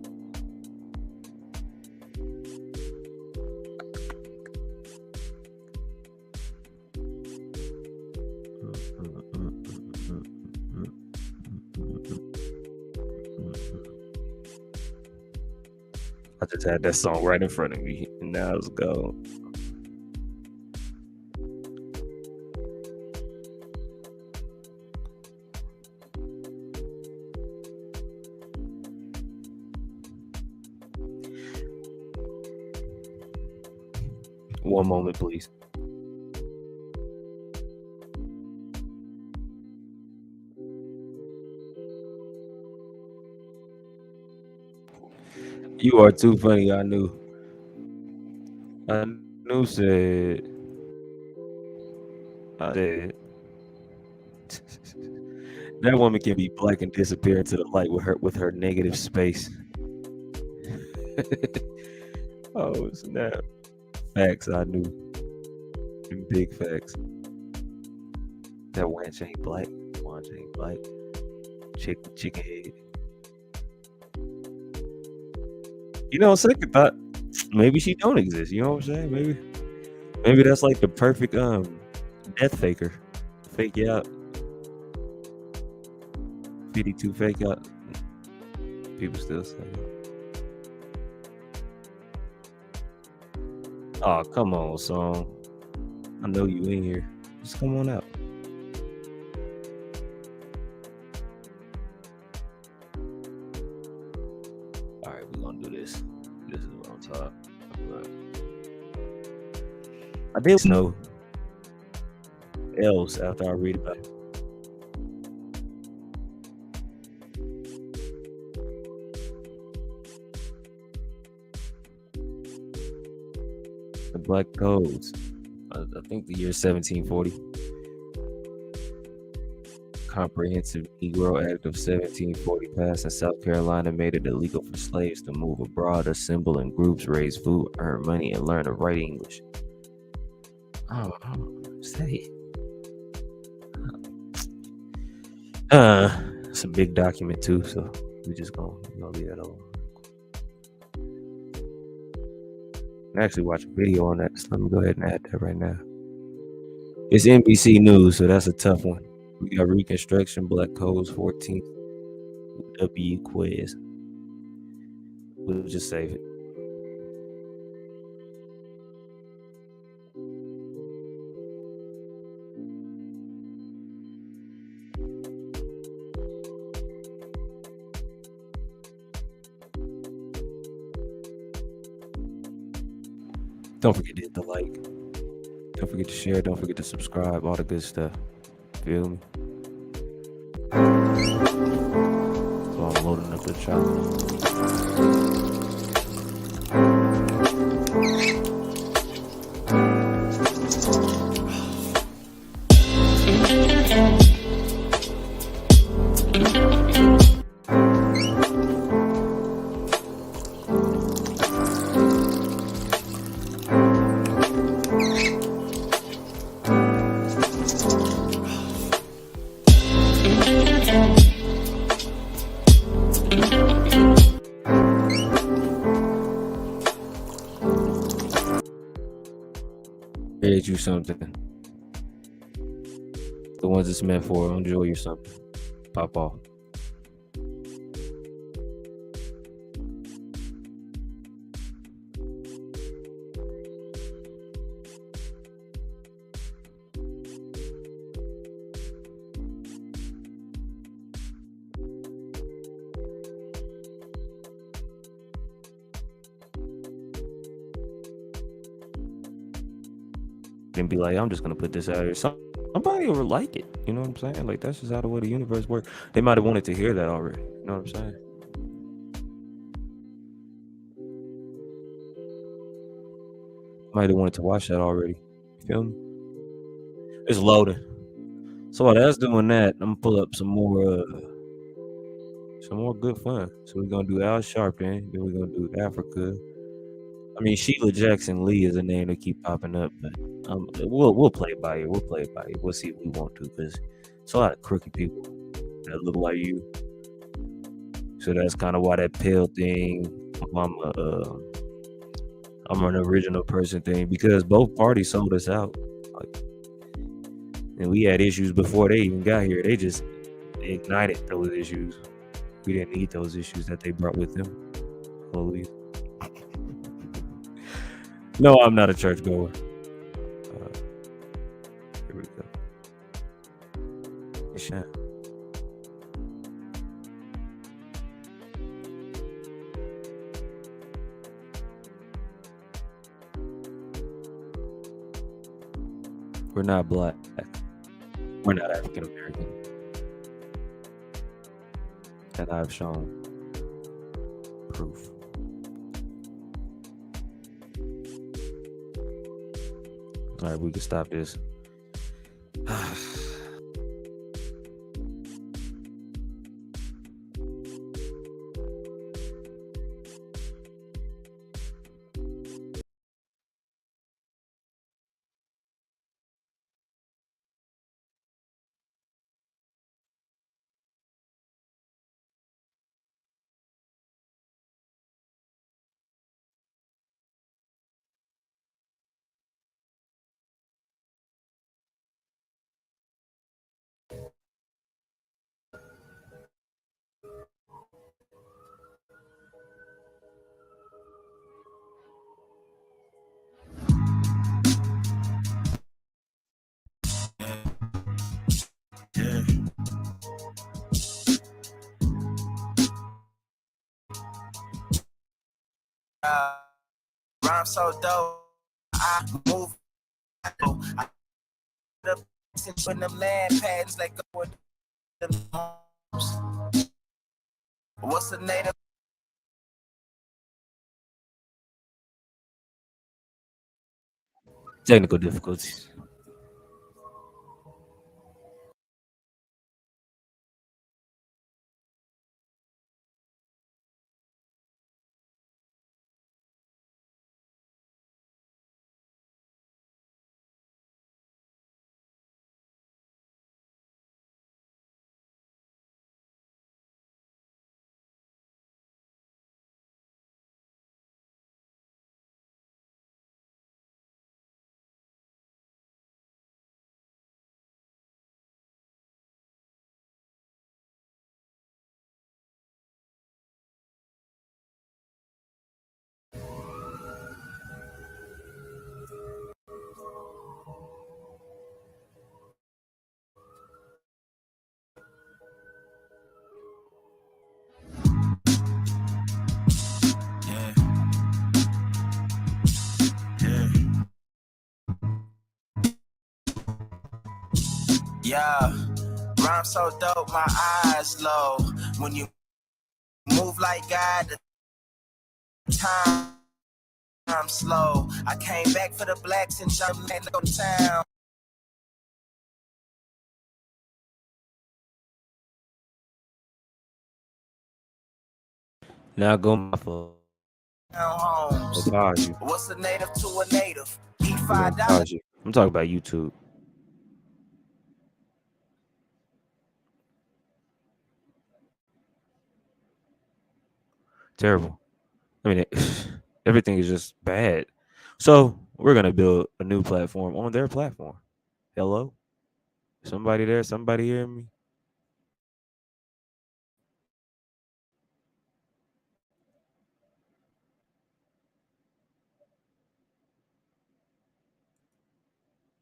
I just had that song right in front of me, and now it's gone. One moment, please. You are too funny. I knew. I knew. Said. That woman can be black and disappear into the light with her negative space. Oh snap! Facts. I knew. Big facts. That wench ain't black. Wench ain't black. Chicken head. You know, second thought, maybe she don't exist. You know what I'm saying? Maybe that's like the perfect death faker. Fake you out. 52 fake out. People still say it. Oh, come on, song. I know you in here. Just come on out. Alright, we're gonna do this. This is what I'm talking about. I did know else after I read about it. The Black Codes. I think the year 1740. Comprehensive Negro Act of 1740 passed in South Carolina made it illegal for slaves to move abroad, assemble in groups, raise food, earn money, and learn to write English. Oh, say. It's a big document too, so we're just gonna leave that alone. I actually watch a video on that, so let me go ahead and add that right now. It's NBC News, so that's a tough one. We got Reconstruction, Black Codes, 14th, Hvtvm. We'll just save it. Don't forget to hit the like. Don't forget to share. Don't forget to subscribe. All the good stuff. Feel me? So I'm loading up the chopper. Create you something. The ones it's meant for. Enjoy you something. Pop off. And be like, I'm just gonna put this out here. Somebody will like it. You know what I'm saying? Like, that's just how the way the universe works. They might have wanted to hear that already. You know what I'm saying? Might have wanted to watch that already. You feel me? It's loading. So while that's doing that, I'm gonna pull up some more good fun. So we're gonna do Al Sharpton, then we're gonna do Africa. I mean, Sheila Jackson Lee is a name that keep popping up, but we'll play it by ear. We'll play it by ear. We'll see if we want to, because it's a lot of crooked people that look like you. So that's kind of why that pale thing, I'm an original person thing, because both parties sold us out. Like, and we had issues before they even got here. They just ignited those issues. We didn't need those issues that they brought with them. Hallelujah. No, I'm not a churchgoer. Here we go. Ishan. We're not black. We're not African American. And I've shown proof. All right, we can stop this. Rhyme so dope, I move. I when them land patents like go with them homes. What's the native? Technical difficulties. Yeah, rhyme so dope, my eyes low. When you move like God, the time I'm slow. I came back for the blacks and jumped in go to town. Now go my fault. Homes. Pause you. What's a native to a native? Eat We're gonna $5. pause you. I'm talking about YouTube. Terrible. I mean, everything is just bad. So we're gonna build a new platform on their platform. Hello, somebody there? Somebody hear me?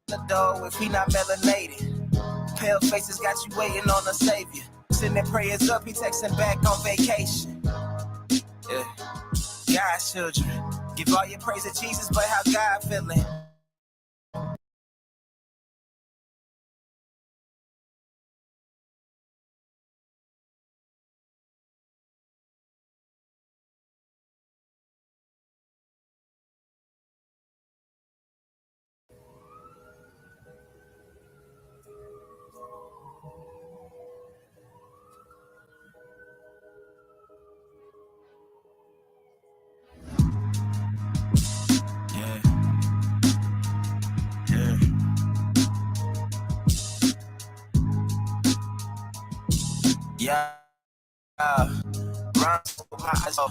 The door if he not melanated. Pale faces got you waiting on a savior. Sending prayers up, he texting back on vacation. Yeah. God's children. Give all your praise to Jesus, but how God feeling? Yeah.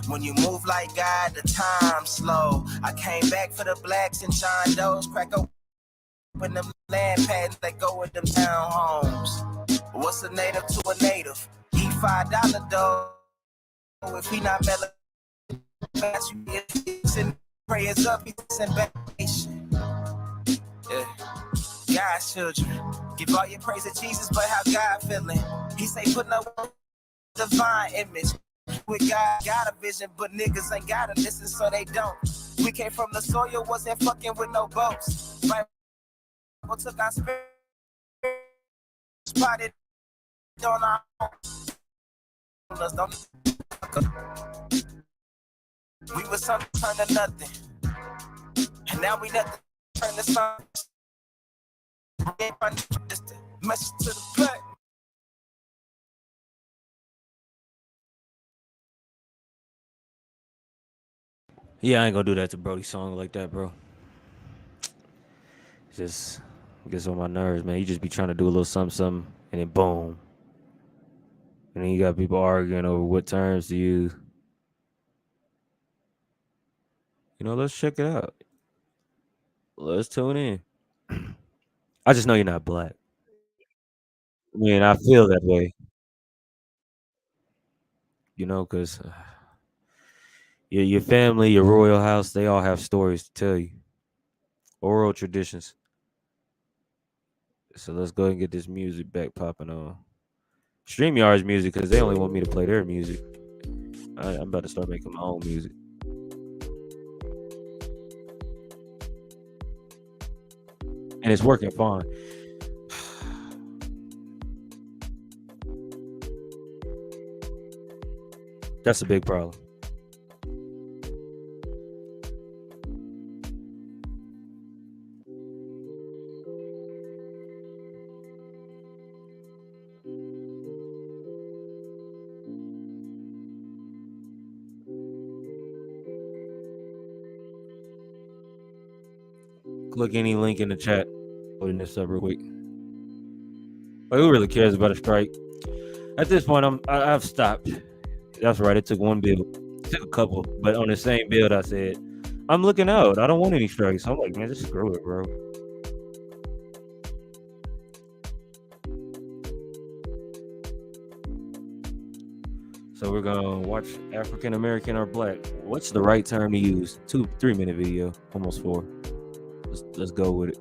When you move like God, the time slow. I came back for the blacks and John Doe's crack open them land patents that go with them town homes. What's a native to a native? Eat $5 dough if he not melon. prayers up, he sent back. Yeah. God's children, give all your praise to Jesus, but how God feeling? He say put no divine image. With God, got a vision, but niggas ain't gotta listen, so they don't. We came from the soil, wasn't fucking with no boats. Right? Took our spirit, spotted on our own. We was something turned to nothing, and now we nothing turn to something. Message to the cut. Yeah, I ain't gonna do that to Brody's song like that, bro. Just gets on my nerves, man. You just be trying to do a little something, and then boom. And then you got people arguing over what terms to use. Let's check it out. Let's tune in. I just know you're not black. I mean, I feel that way, because your family, your royal house, they all have stories to tell you, oral traditions. So let's go ahead and get this music back popping on. StreamYard's music, because they only want me to play their music. I'm about to start making my own music. And it's working fine. That's a big problem. Click any link in the chat. Putting this up real quick. But who really cares about a strike? At this point, I've stopped. That's right. It took one build. It took a couple, but on the same build, I said, I'm looking out. I don't want any strikes. I'm like, man, just screw it, bro. So we're gonna watch African American or Black. What's the right term to use? 2-3 minute video, almost 4. Let's go with it.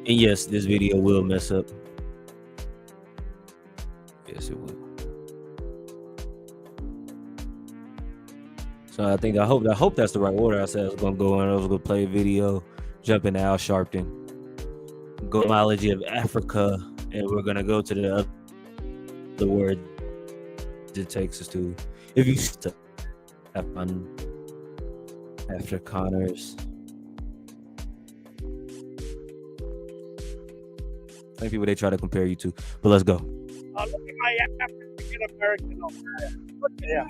And yes, this video will mess up. Yes, it will. So I hope that's the right order. I said I was gonna go in. I was gonna play a video, jump into Al Sharpton, go etymology of Africa, and we're gonna go to the word it takes us to. If you step on Afrikaners. I think people they try to compare you to, but let's go. Look at my African American over there. Look at him.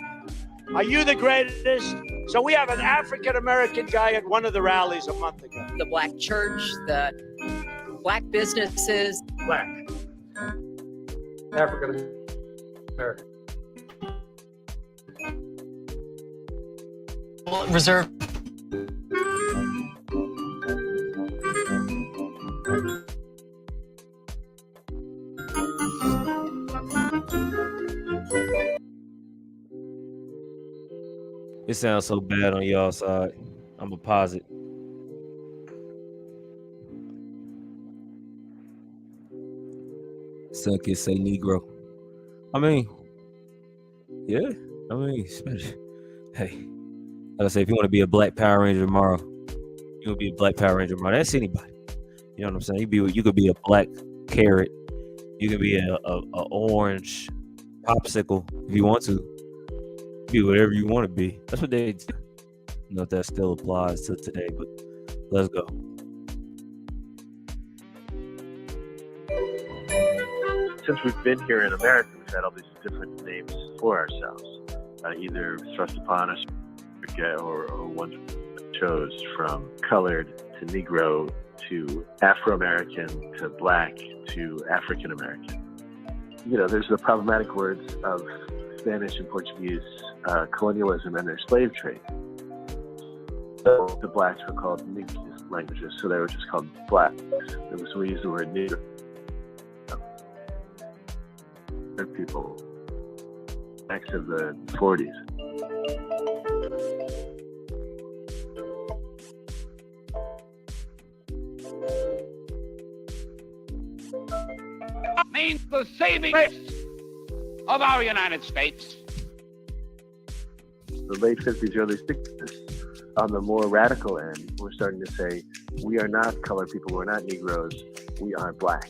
Are you the greatest? So we have an African American guy at one of the rallies a month ago. The black church, the black businesses. Black. African American. Reserve. It sounds so bad on y'all side. I'm a posit. Some kids say Negro. I mean, yeah. I mean, hey, like I say, if you want to be a Black Power Ranger tomorrow, you will be a Black Power Ranger tomorrow. That's anybody. You know what I'm saying? You could be a black carrot. You can be a orange popsicle if you want to. Be whatever you want to be. That's what they do. I don't know if that still applies to today, but let's go. Since we've been here in America, we've had all these different names for ourselves, either thrust upon us or ones we chose, from colored to Negro to Afro-American to Black to African-American. There's the problematic words of Spanish and Portuguese colonialism and their slave trade. The blacks were called Negro languages, so they were just called blacks. So we use the word Negro. People, blacks of the 40s. Means the saving grace of our United States. The late 50s, early 60s, on the more radical end, we're starting to say, we are not colored people, we're not Negroes, we are black.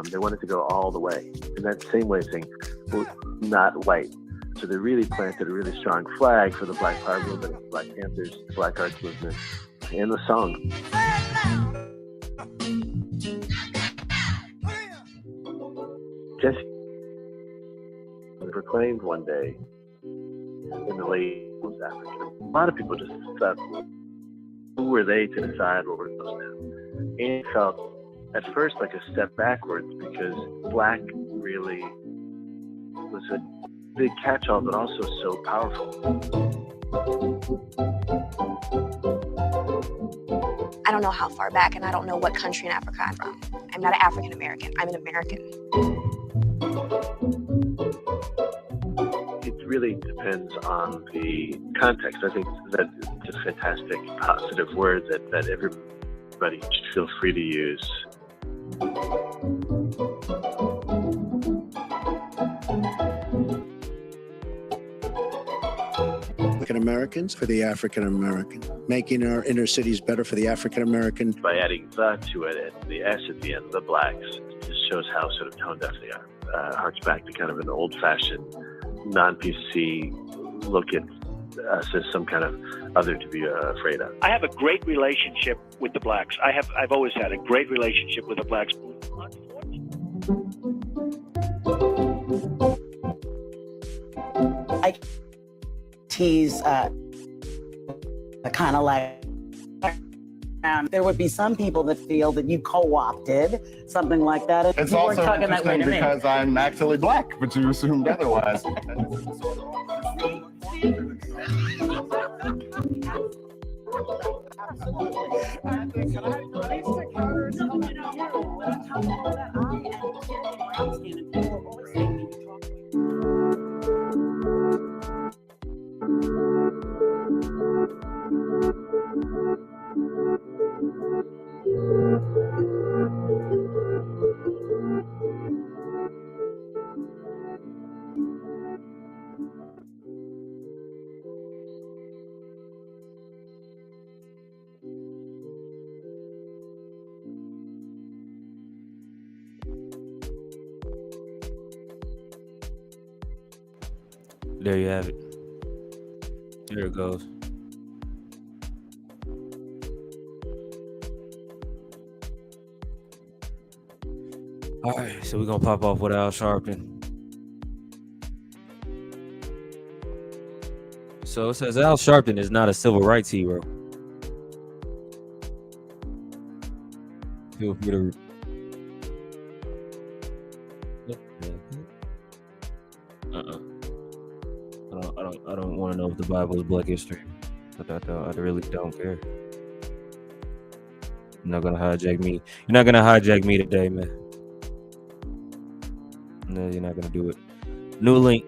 They wanted to go all the way. In that same way, saying, we're not white. So they really planted a really strong flag for the Black Power movement, the Black Panthers, the Black Arts movement, and the song. Jesse proclaimed one day in the late was African. A lot of people just thought, who were they to decide what we're supposed to do? And it felt at first like a step backwards because black really was a big catch-all, but also so powerful. I don't know how far back, and I don't know what country in Africa I'm from. I'm not an African American. I'm an American. It really depends on the context. I think that it's a fantastic, positive word that everybody should feel free to use. African Americans for the African American, making our inner cities better for the African American. By adding the to it and the S at the end, the blacks, just shows how sort of tone deaf they are. Harks back to kind of an old-fashioned, non-PC look at us as some kind of other to be afraid of. I have a great relationship with the blacks. I've always had a great relationship with the blacks. I tease kind of like there would be some people that feel that you co-opted something like that. And It's you weren't also talking that way interesting to me. because I'm actually black, but you assumed otherwise. There you have it. There it goes. All right, so we're gonna pop off with Al Sharpton. So it says Al Sharpton is not a civil rights hero. Feel free to. I don't want to know if the Bible is Black history. I really don't care. You're not gonna hijack me. You're not gonna hijack me today, man. No, you're not gonna do it. New link.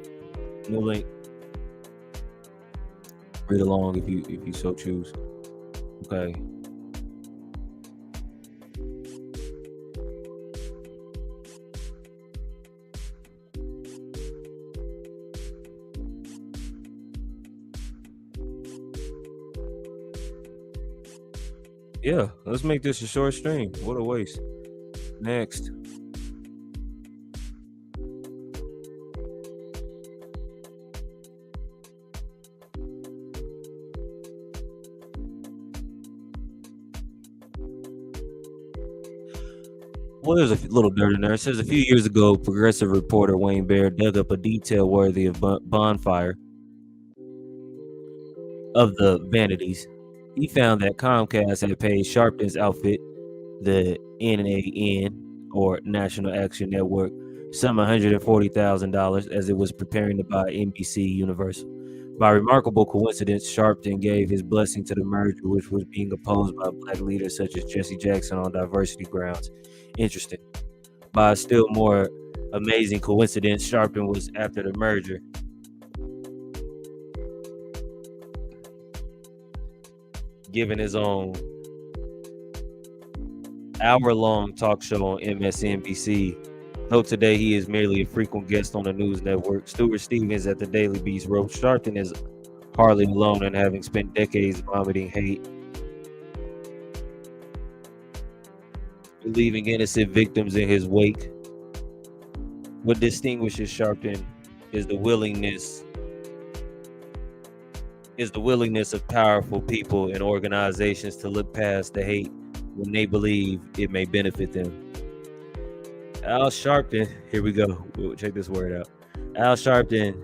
Read along if you so choose. Okay. Yeah, let's make this a short stream. What a waste. Next. Well, there's a little dirt in there. It says a few years ago, progressive reporter Wayne Bear dug up a detail worthy of bonfire of the vanities. He found that Comcast had paid Sharpton's outfit, the NAN, or National Action Network, some $140,000 as it was preparing to buy NBC Universal. By remarkable coincidence, Sharpton gave his blessing to the merger, which was being opposed by black leaders such as Jesse Jackson on diversity grounds. Interesting. By a still more amazing coincidence, Sharpton was after the merger. giving his own hour-long talk show on MSNBC. Though today he is merely a frequent guest on the news network, Stuart Stevens at the Daily Beast wrote, Sharpton is hardly alone in having spent decades vomiting hate, leaving innocent victims in his wake. What distinguishes Sharpton is the willingness of powerful people and organizations to look past the hate when they believe it may benefit them. Al Sharpton, here we go. We'll check this word out. Al Sharpton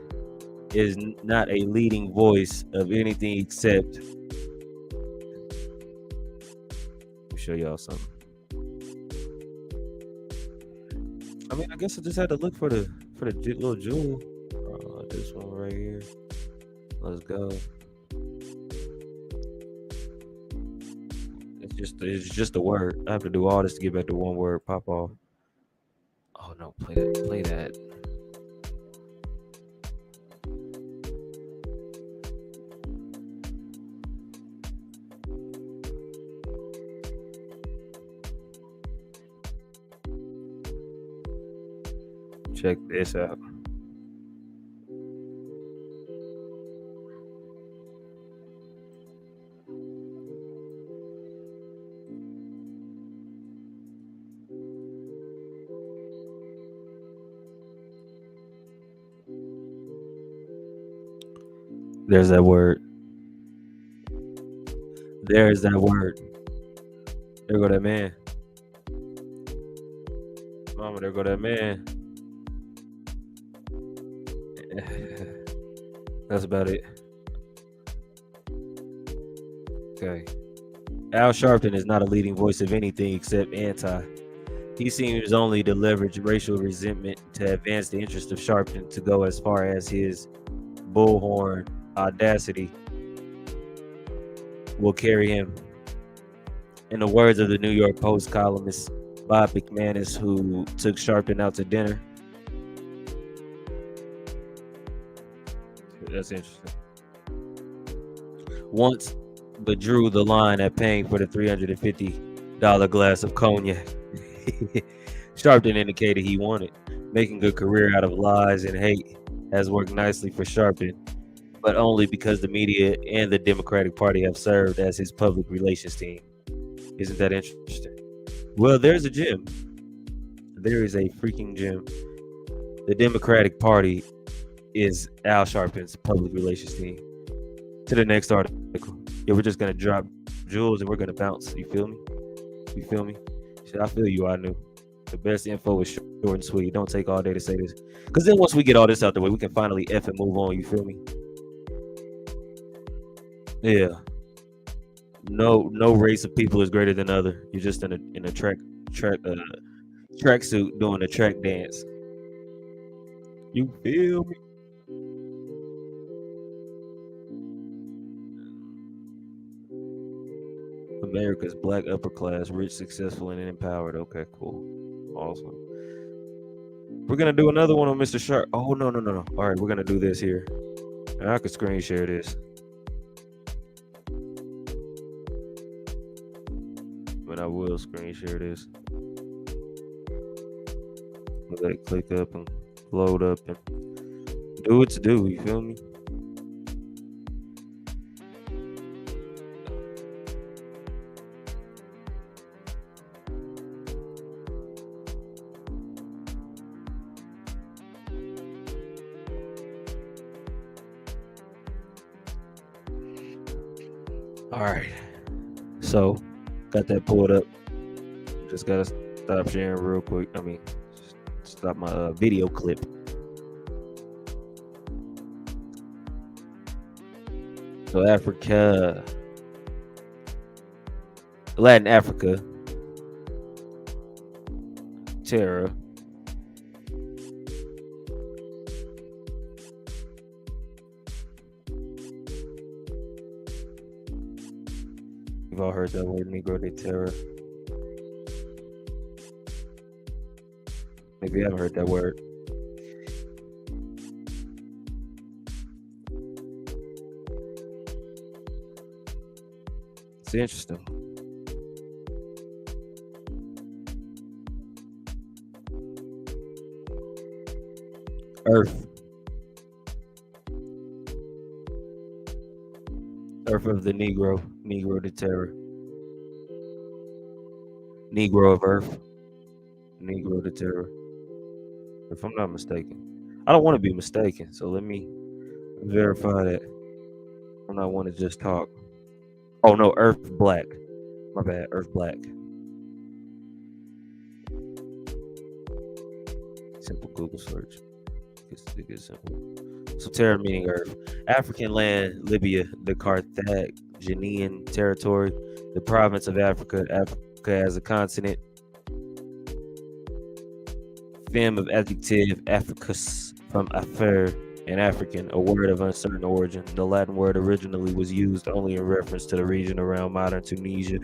is not a leading voice of anything except. Let me show y'all something. I mean, I guess I just had to look for the little jewel. This one right here. Let's go. It's just a word. I have to do all this to get back to one word. Pop off. Oh no, play that. Check this out. There's that word. There's that word. There go that man. Mama, there go that man. That's about it. Okay. Al Sharpton is not a leading voice of anything except anti. He seems only to leverage racial resentment to advance the interest of Sharpton to go as far as his bullhorn audacity will carry him. In the words of the New York Post columnist Bob McManus, who took Sharpton out to dinner. That's interesting. Once, but drew the line at paying for the $350 glass of cognac. Sharpton indicated he wanted. Making a career out of lies and hate has worked nicely for Sharpton, but only because the media and the Democratic Party have served as his public relations team. Isn't that interesting? Well, there's a gem. There is a freaking gem. The Democratic Party is Al Sharpton's public relations team. To the next article. Yeah, we're just going to drop jewels and we're going to bounce. You feel me? You feel me? Shit, I feel you. I knew. The best info is short and sweet. Don't take all day to say this. Because then once we get all this out the way, we can finally F and move on. You feel me? Yeah. No race of people is greater than other. You're just in a tracksuit doing a track dance. You feel me? America's black upper class, rich, successful, and empowered. Okay, cool. Awesome. We're going to do another one on Mr. Sharp. Oh, no. All right, we're going to do this here. I could screen share this. But I will screen share this. Let it click up and load up and do what to do. You feel me? All right, so got that pulled up. Just gotta stop sharing real quick. I mean, stop my video clip. So Africa, Latin Africa, terror. You've all heard that word, Negro de terror. Maybe you haven't heard that word. It's interesting. Earth. Earth of the Negro. Negro de Terra. Negro of Earth. Negro de Terra. If I'm not mistaken. I don't want to be mistaken, so let me verify that. I'm not want to just talk. Oh no, Earth Black. My bad, Earth Black. Simple Google search. It gets simple. So Terra meaning Earth. African land, Libya, the Carthaginian territory, the province of Africa, Africa as a continent. Fem of adjective, Africus, from affair, and African, a word of uncertain origin. The Latin word originally was used only in reference to the region around modern Tunisia.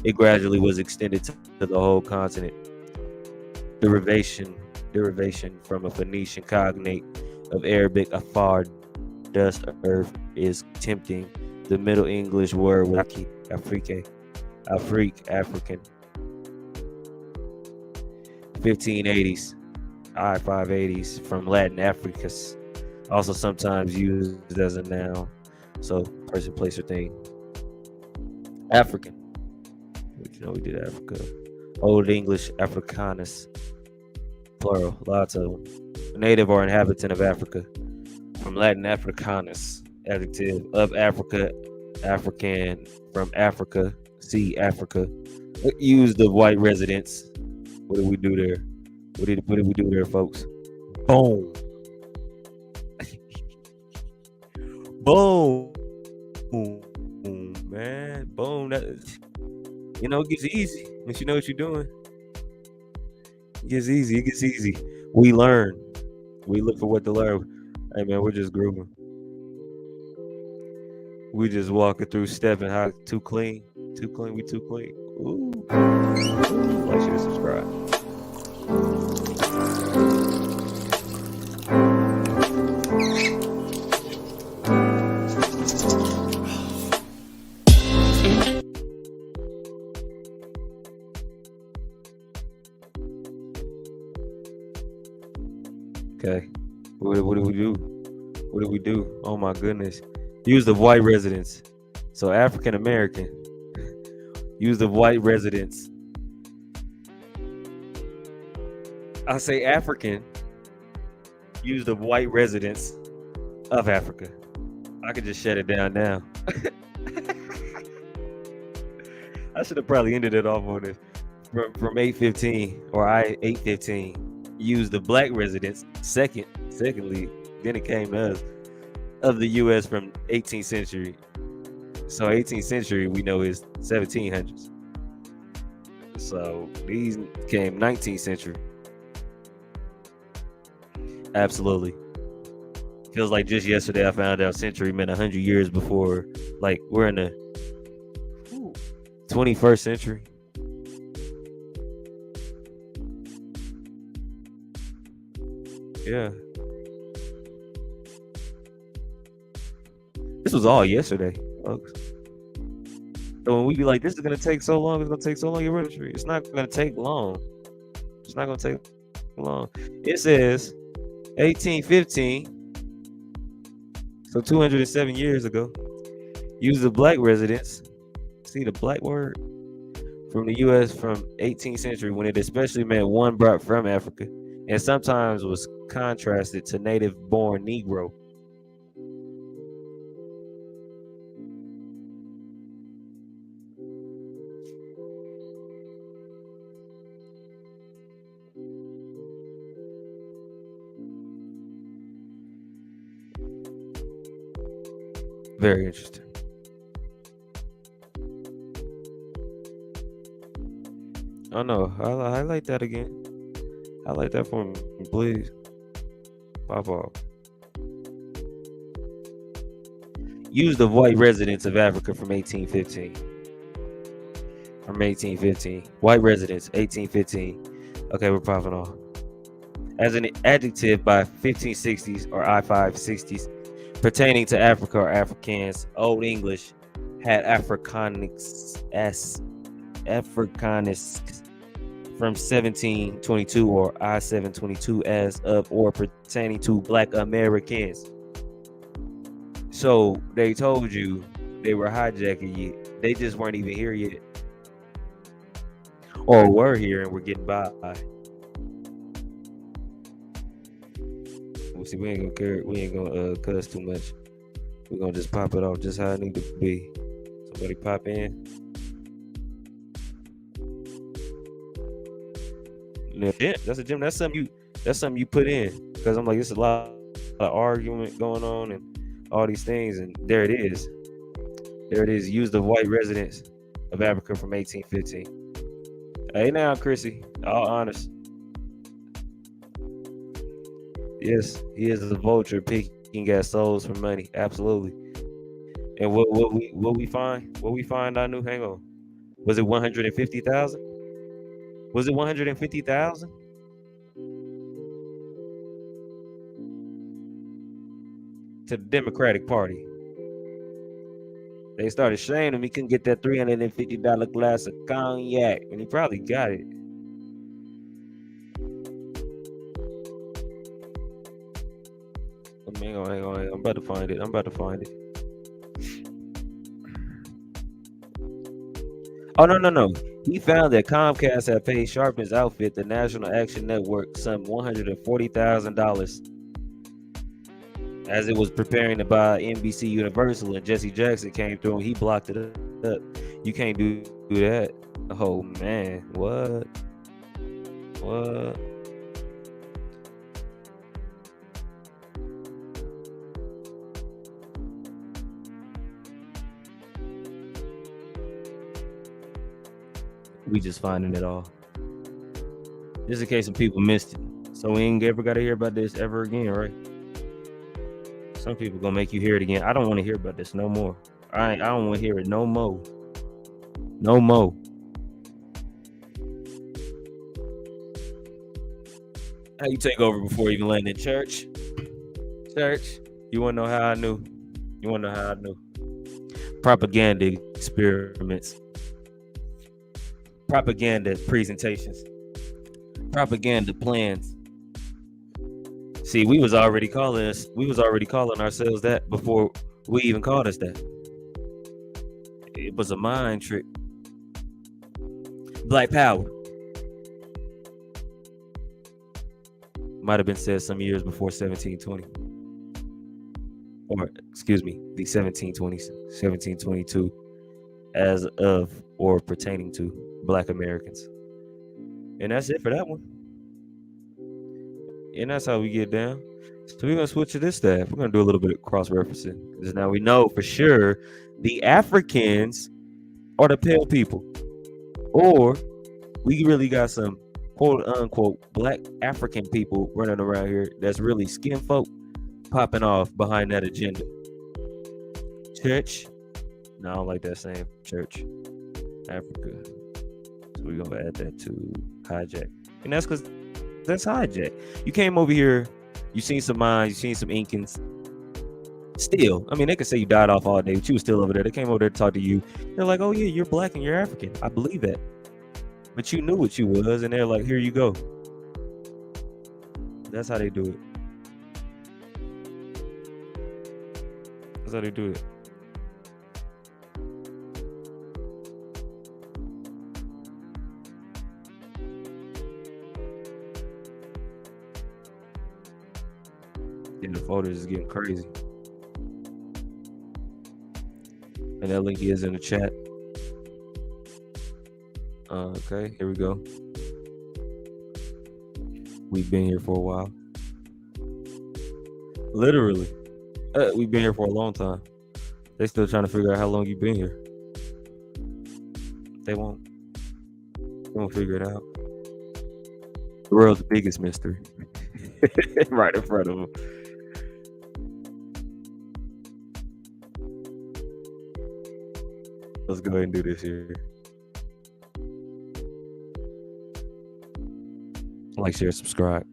It gradually was extended to the whole continent. Derivation from a Phoenician cognate of Arabic afar, dust, earth, is tempting. The Middle English word was Afrique, African. 1580s, I-580s, from Latin Africus, also sometimes used as a noun. So person, place, or thing. African. We did Africa. Old English, Africanus. Plural, lots of them. Native or inhabitant of Africa. From Latin Africanus, adjective, of Africa, African, from Africa, see Africa. Used of white residents. What did we do there? What did we do there, folks? Boom. Boom. Boom, man. Boom. That is, it gets easy once you know what you're doing. It gets easy. We learn. We look for what to learn. Hey, man, we're just grooving. We just walking through, stepping high. Too clean. We too clean. Ooh. Like, share, subscribe. Okay. What do we do? What do we do? Oh my goodness. Use of white residents. So African American. Use of white residents. I say African. Use of white residents of Africa. I could just shut it down now. I should have probably ended it off on this. From 815 or I-815. Use the black residents secondly, then it came to us, of the U.S. from 18th century. So 18th century we know is 1700s. So these came 19th century. Absolutely. Feels like just yesterday I found out century meant 100 years before. Like we're in the 21st century. Yeah. This was all yesterday, folks. So when we be like, this is going to take so long, your registry. It's not going to take long. It's not going to take long. It says 1815, so 207 years ago, use the black residents. See the black word? From the U.S. from 18th century, when it especially meant one brought from Africa, and sometimes was contrasted to native-born Negro. Very interesting. Oh no, highlight that again. Highlight that for me, please. Pop off. Used of white residents of Africa from 1815. From 1815. White residents, 1815. Okay, we're popping off. As an adjective by 1560s or I-560s, pertaining to Africa or Afrikaans, Old English, had Africanus from 1722 or I-722 as of or pertaining to Black Americans. So they told you they were hijacking you. They just weren't even here yet. Or were here and were getting by. Well, see, we ain't gonna care. We ain't gonna cuss too much. We're gonna just pop it off just how it need to be. Somebody pop in. Yeah, that's a gym. That's something you put in. Because I'm like, it's a lot of argument going on and all these things, and there it is. There it is. Used of white residents of Africa from 1815. Hey now, Chrissy. All honest. Yes, he is a vulture picking at souls for money. Absolutely. And what we find? What we find? I knew. Hang on. Was it 150,000? Was it 150,000? To the Democratic Party. They started shaming him. He couldn't get that $350 glass of cognac, and he probably got it. Hang on. I'm about to find it. Oh, no. He found that Comcast had paid Sharpton's outfit, the National Action Network, some $140,000 as it was preparing to buy NBC Universal, and Jesse Jackson came through and he blocked it up. You can't do that. Oh, man. What? We just finding it all. Just in case some people missed it. So we ain't ever got to hear about this ever again, right? Some people gonna make you hear it again. I don't want to hear about this no more. I don't want to hear it no more. No more. How you take over before even landing church? Church, you want to know how I knew? Propaganda experiments. Propaganda presentations. Propaganda plans. See, we was already calling ourselves that before we even called us that. It was a mind trick. Black Power. Might have been said some years before 1720. Or, excuse me, the 1720s, 1722, as of or pertaining to Black Americans. And that's it for that one. And that's how we get down. So we're going to switch to this staff. We're going to do a little bit of cross-referencing. Because now we know for sure the Africans are the pale people. Or we really got some quote-unquote Black African people running around here that's really skin folk popping off behind that agenda. Church. No, I don't like that saying. Church. Africa. So we're going to add that to hijack. And that's because that's hijack. You came over here, you seen some minds, you seen some Incans. Still, I mean, they could say you died off all day, but you was still over there. They came over there to talk to you. They're like, oh yeah, you're Black and you're African. I believe that. But you knew what you was, and they're like, here you go. That's how they do it. That's how they do it. And the photos is getting crazy. And that link is in the chat. Okay, here we go. We've been here for a while. Literally. We've been here for a long time. They still trying to figure out how long you've been here. They won't figure it out. The world's biggest mystery. Right in front of them. Let's go ahead and do this here. Like, share, subscribe.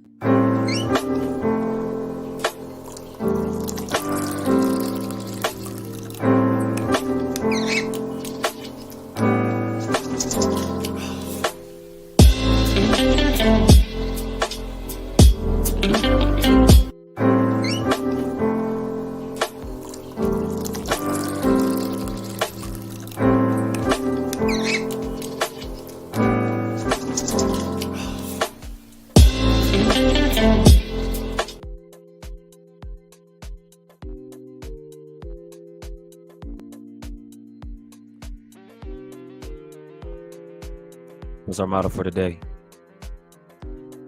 What's our motto for today?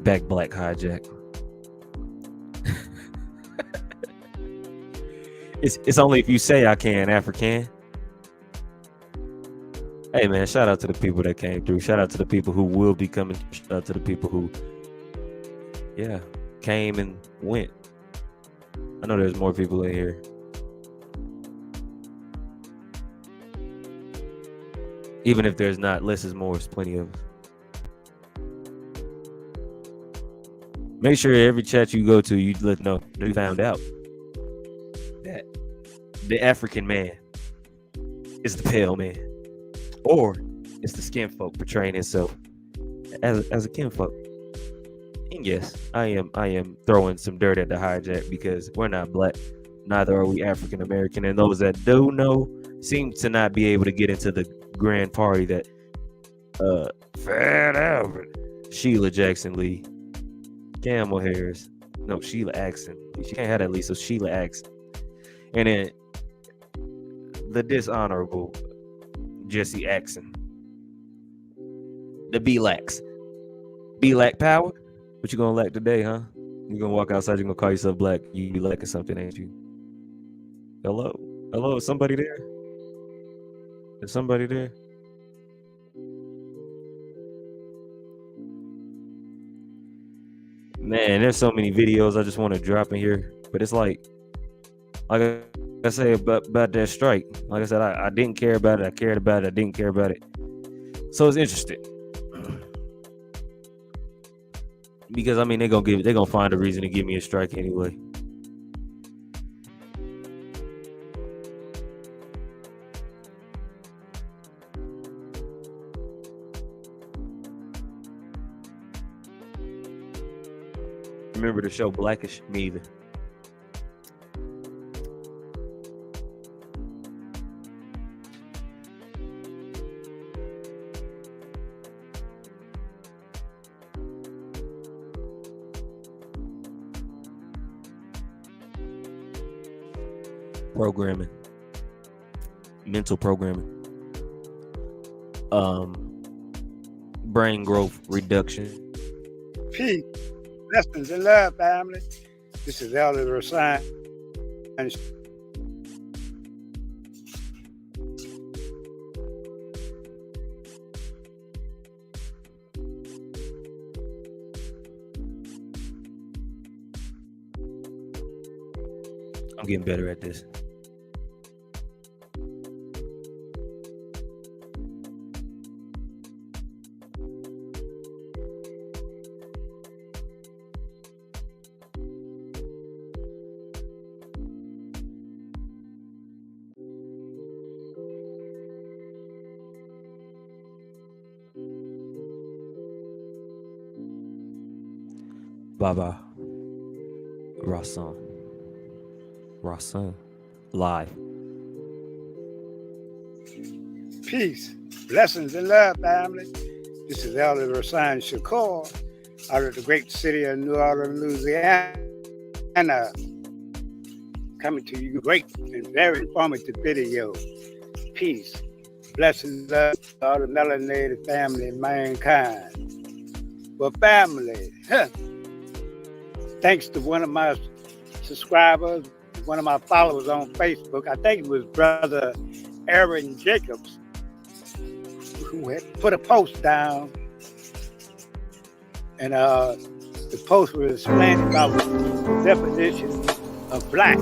Back black hijack. It's only if you say I can, African. Hey man, shout out to the people that came through. Shout out to the people who will be coming. Shout out to the people who, came and went. I know there's more people in here. Even if there's not, less is more. There's plenty of us. Make sure every chat you go to, you let know you found out that the African man is the pale man, or it's the skin folk portraying itself as a kinfolk. And yes, I am throwing some dirt at the hijack because we're not black, neither are we African American, and those that do know seem to not be able to get into the grand party that Fat Albert, Sheila Jackson Lee, Camel Harris, no, Sheila Axon. She can't have that Lee, so Sheila Axon. And then the dishonorable Jesse Axon. The B-Lax. B-Lack power? What you gonna lack today, huh? You gonna walk outside, you gonna call yourself black. You be lacking something, ain't you? Hello? Hello, is somebody there? Is somebody there? Man, there's so many videos I just want to drop in here, but it's like I say about that strike. Like I said, I didn't care about it. I cared about it. I didn't care about it. So it's interesting because I mean they're gonna find a reason to give me a strike anyway. Remember the show Blackish? Me either. Programming. Mental programming. Brain growth reduction. Peace. Lessons in love, family. This is Elder Rasan. I'm getting better at this. Baba Rasan live. Peace, blessings, and love, family. This is Elder Rasan Shakur out of the great city of New Orleans, Louisiana, coming to you great and very informative video. Peace, blessings, love to all the melanated family and mankind. But family, thanks to one of my subscribers, one of my followers on Facebook, I think it was Brother Aaron Jacobs, who had put a post down, and the post was explaining about the definition of black.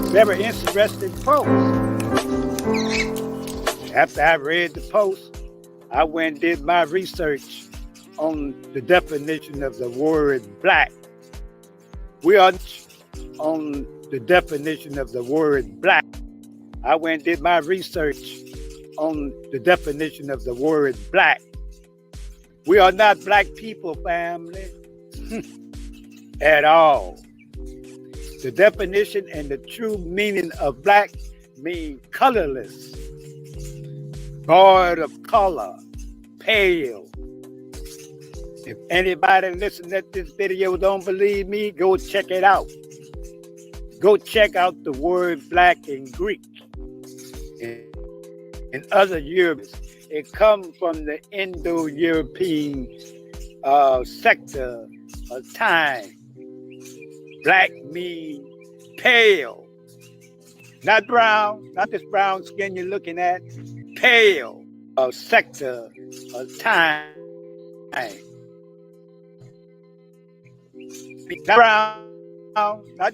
Very interesting post. After I read the post, I went and did my research on the definition of the word black. We are on the definition of the word black. I went and did my research on the definition of the word black. We are not black people, family, at all. The definition and the true meaning of black mean colorless, void of color, pale. If anybody listening to this video don't believe me, go check it out. Go check out the word black in Greek and other Europeans. It comes from the Indo-European sector of time. Black means pale, not brown, not this brown skin you're looking at. Pale sector of time. Not brown, not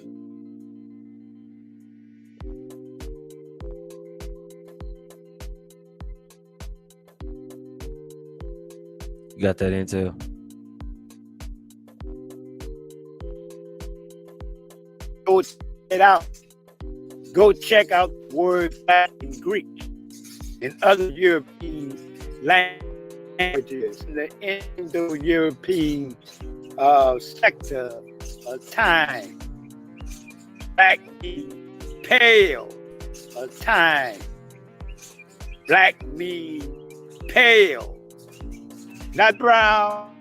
You got that intel? go it out. Go check out words in Greek and other European languages in the Indo-European sector of time. Black means pale of time. Black means pale. Not brown,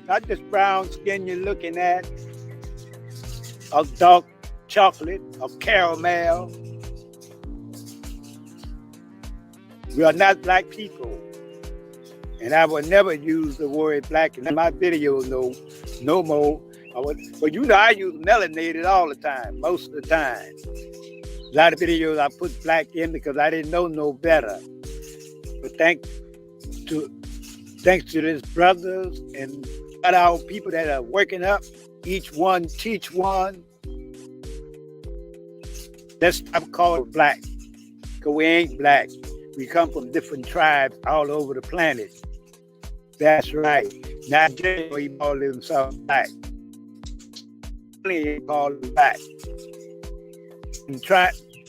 not this brown skin you're looking at, of dark chocolate, of caramel. We are not black people. And I will never use the word black in my video no more. But you know I use melanated all the time, most of the time. A lot of videos I put black in because I didn't know no better. But thanks to this brothers and our people that are working up, each one teach one. Let's stop calling black, because we ain't black. We come from different tribes all over the planet. That's right. Nigeria call themselves black. They call them black. And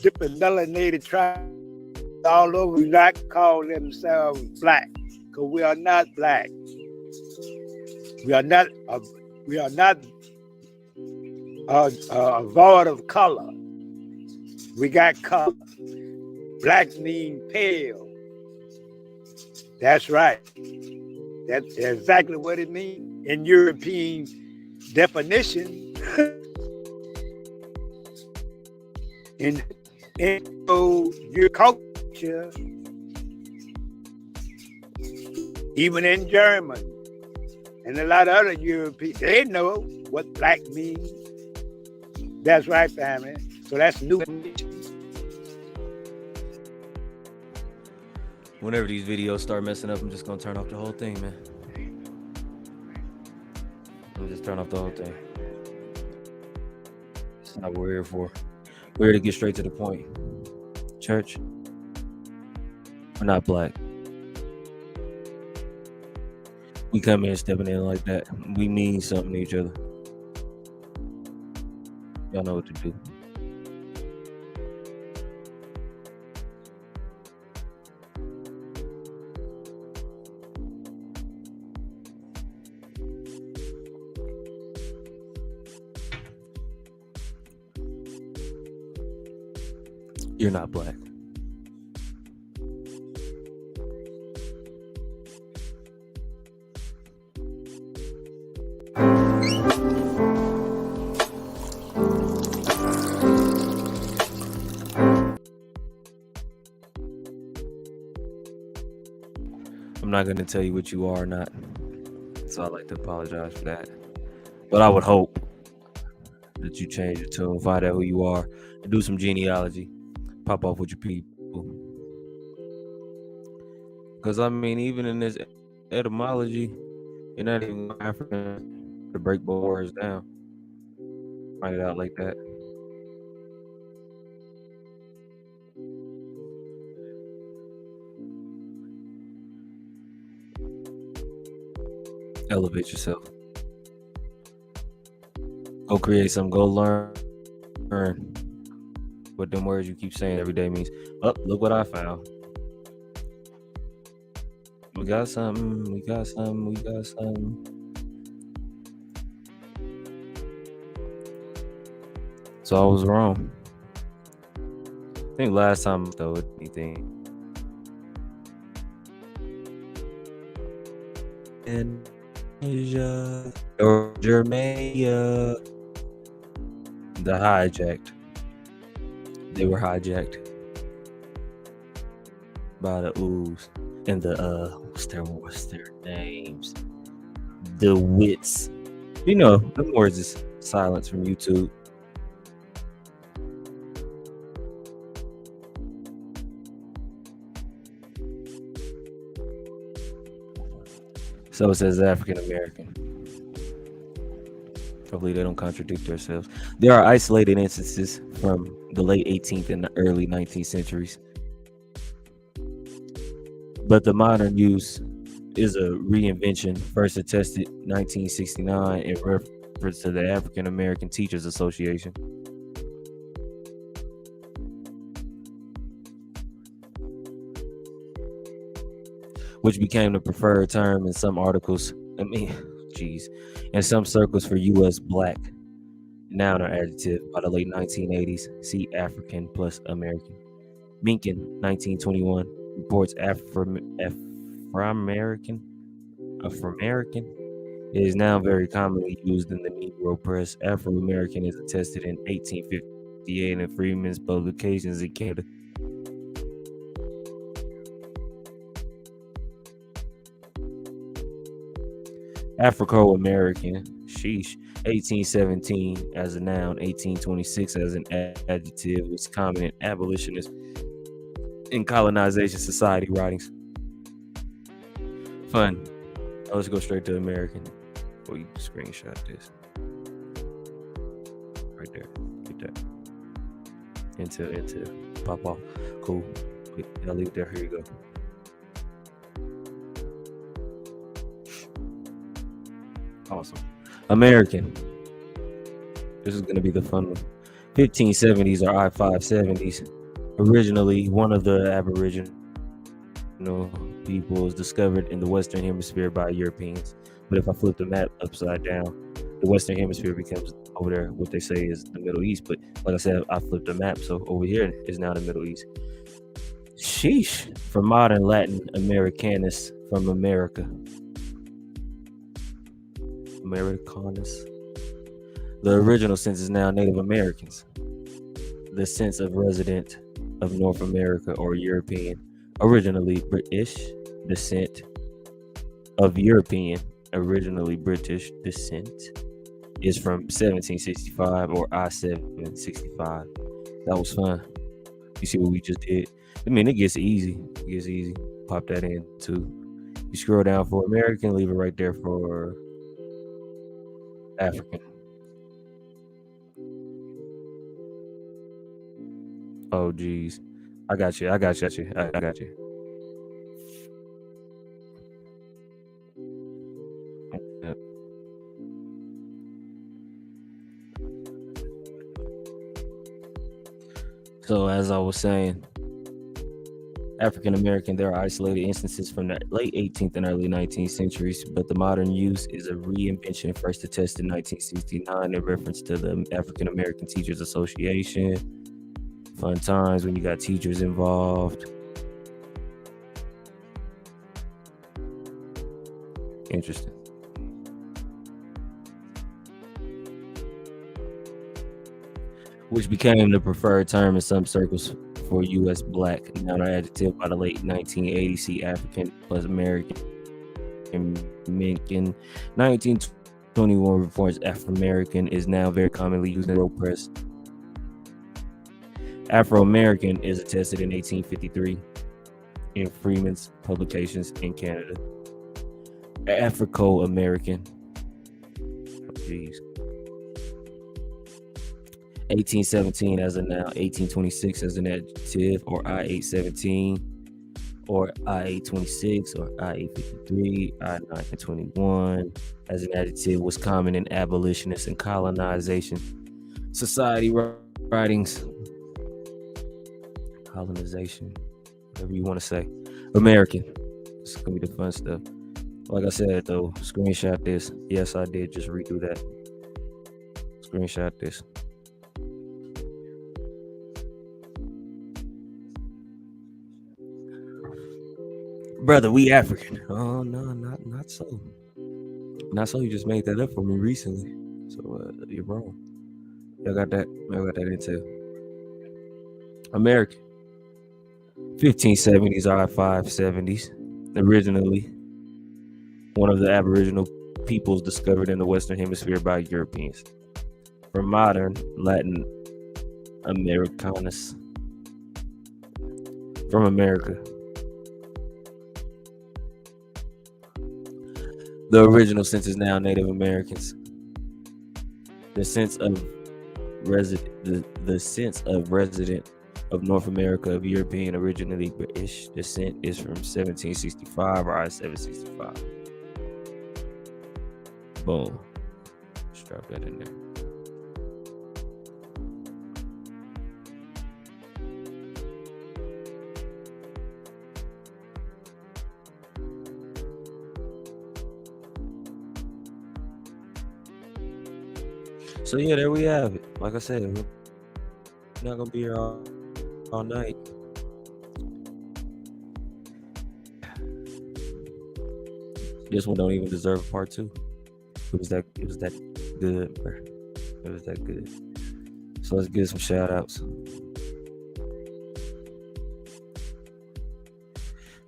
different melanated tribes all over do not call themselves black, because we are not black. We are not void of color. We got color. Black means pale. That's right. That's exactly what it means in European definition. in your culture, even in German and a lot of other European, they know what black means. That's right, family. So that's new. Whenever these videos start messing up, I'm just gonna turn off the whole thing, man. I'm just turn off the whole thing. That's not what we're here for. We're here to get straight to the point. Church, we're not black. We come in stepping in like that. We mean something to each other. Y'all know what to do. You're not black. I'm not going to tell you what you are or not. So I'd like to apologize for that. But I would hope that you change your tune, find out who you are, and do some genealogy. Pop off with your people. Because, I mean, even in this etymology, you're not even African to break both words down. Find it out like that. Elevate yourself. Go create something. Go learn. What them words you keep saying every day means. Oh, look what I found. We got something. We got something. We got something. So I was wrong. I think last time though anything. In Asia or Germania, the hijacked. They were hijacked by the ooze. and the what's their names? The wits. You know, them words is silence from YouTube. So it says African American. Hopefully they don't contradict themselves. There are isolated instances from the late 18th and the early 19th centuries. But the modern use is a reinvention, first attested 1969 in reference to the African American Teachers Association. Which became the preferred term in some articles. In some circles for U.S. black, noun or adjective by the late 1980s. See African plus American. Minkin, 1921, reports Afro-American. It is now very commonly used in the Negro press. Afro-American is attested in 1858 in Freeman's publications in Canada. Africo-American, 1817 as a noun, 1826 as an adjective, was common in abolitionist and colonization society writings. Fun. Let's go straight to American. Or you screenshot this. Right there. Get that. Into pop off. Cool. I'll leave it there. Here you go. Awesome. American. This is going to be the fun one. 1570s or I-570s. Originally, one of the Aboriginal people was discovered in the Western Hemisphere by Europeans. But if I flip the map upside down, the Western Hemisphere becomes over there what they say is the Middle East. But like I said, I flipped the map, so over here is now the Middle East. Sheesh. From modern Latin Americanus, from America. Americanus. The original sense is now Native Americans. The sense of resident of North America or European. Originally British descent of European. Originally British descent is from 1765 or I-765. That was fun. You see what we just did? I mean, it gets easy. It gets easy. Pop that in too. You scroll down for American, leave it right there for African. Oh, geez. I got you. So as I was saying, African American, there are isolated instances from the late 18th and early 19th centuries, but the modern use is a reinvention first attested in 1969 in reference to the African American Teachers Association. Fun times when you got teachers involved. Interesting. Which became the preferred term in some circles for U.S. black, noun or adjective by the late 1980s. See African plus American. Minkin, 1921 reports Afro-American is now very commonly used in the road press. Afro-American is attested in 1853 in Freeman's publications in Canada. Africo-American. Oh, geez. 1817 as a noun, 1826 as an adjective, or I-817, or I-826, or I-853, I-921 as an adjective was common in abolitionist and colonization society writings. Colonization, whatever you want to say. American. This is going to be the fun stuff. Like I said, though, screenshot this. Yes, I did just redo that. Screenshot this. Brother, we African. Oh, no, not so. Not so. You just made that up for me recently. So you're wrong. Y'all got that into American. 1570s, I-570s. originally one of the Aboriginal peoples discovered in the Western Hemisphere by Europeans. From modern Latin Americanus from America. The original sense is now Native Americans. The sense of resident of North America of European, originally British descent is from 1765 or I-765. Boom. Let's drop that in there. So yeah, there we have it. Like I said, we're not gonna be here all night. This one don't even deserve a part 2. It was that good, bro. It was that good. So let's get some shout outs.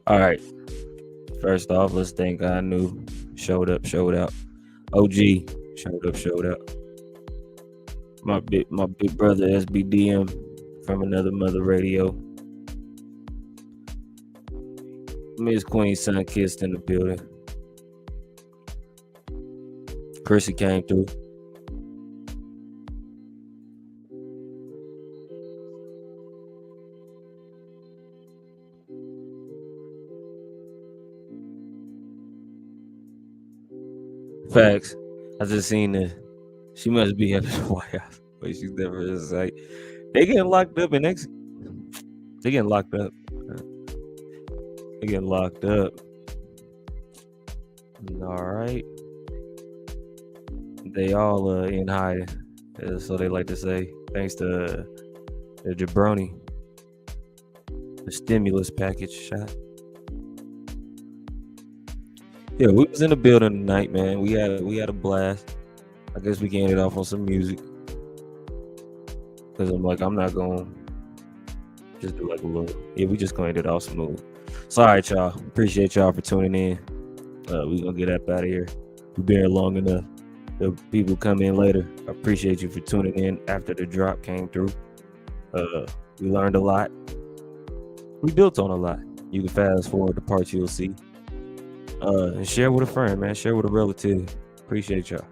All right. First off, let's thank Anu. Showed up, showed out. OG showed up, showed out. My big brother SBDM from Another Mother Radio. Miss Queen Sunkissed in the building. Chrissy came through. Facts. I just seen that. She must be at the White House, but she's never just like they getting locked up in Mexico. They getting locked up. They getting locked up. All right. They all in hiding, so they like to say. Thanks to the jabroni, the stimulus package shot. Yeah, we was in the building tonight, man. We had a blast. I guess we can end it off on some music. Cause I'm not gonna just do like a little. Yeah, we just gonna end it off smooth. So, all right, y'all. Appreciate y'all for tuning in. We gonna get up out of here. We've been here long enough. The people come in later. I appreciate you for tuning in after the drop came through. We learned a lot. We built on a lot. You can fast forward the parts you'll see. And share with a friend, man. Share with a relative. Appreciate y'all.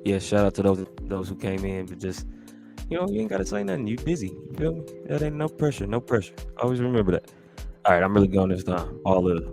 Yeah, shout out to those who came in, but just, you ain't gotta say nothing. You busy. You feel me? That ain't no pressure. Always remember that. All right, I'm really going this time. All of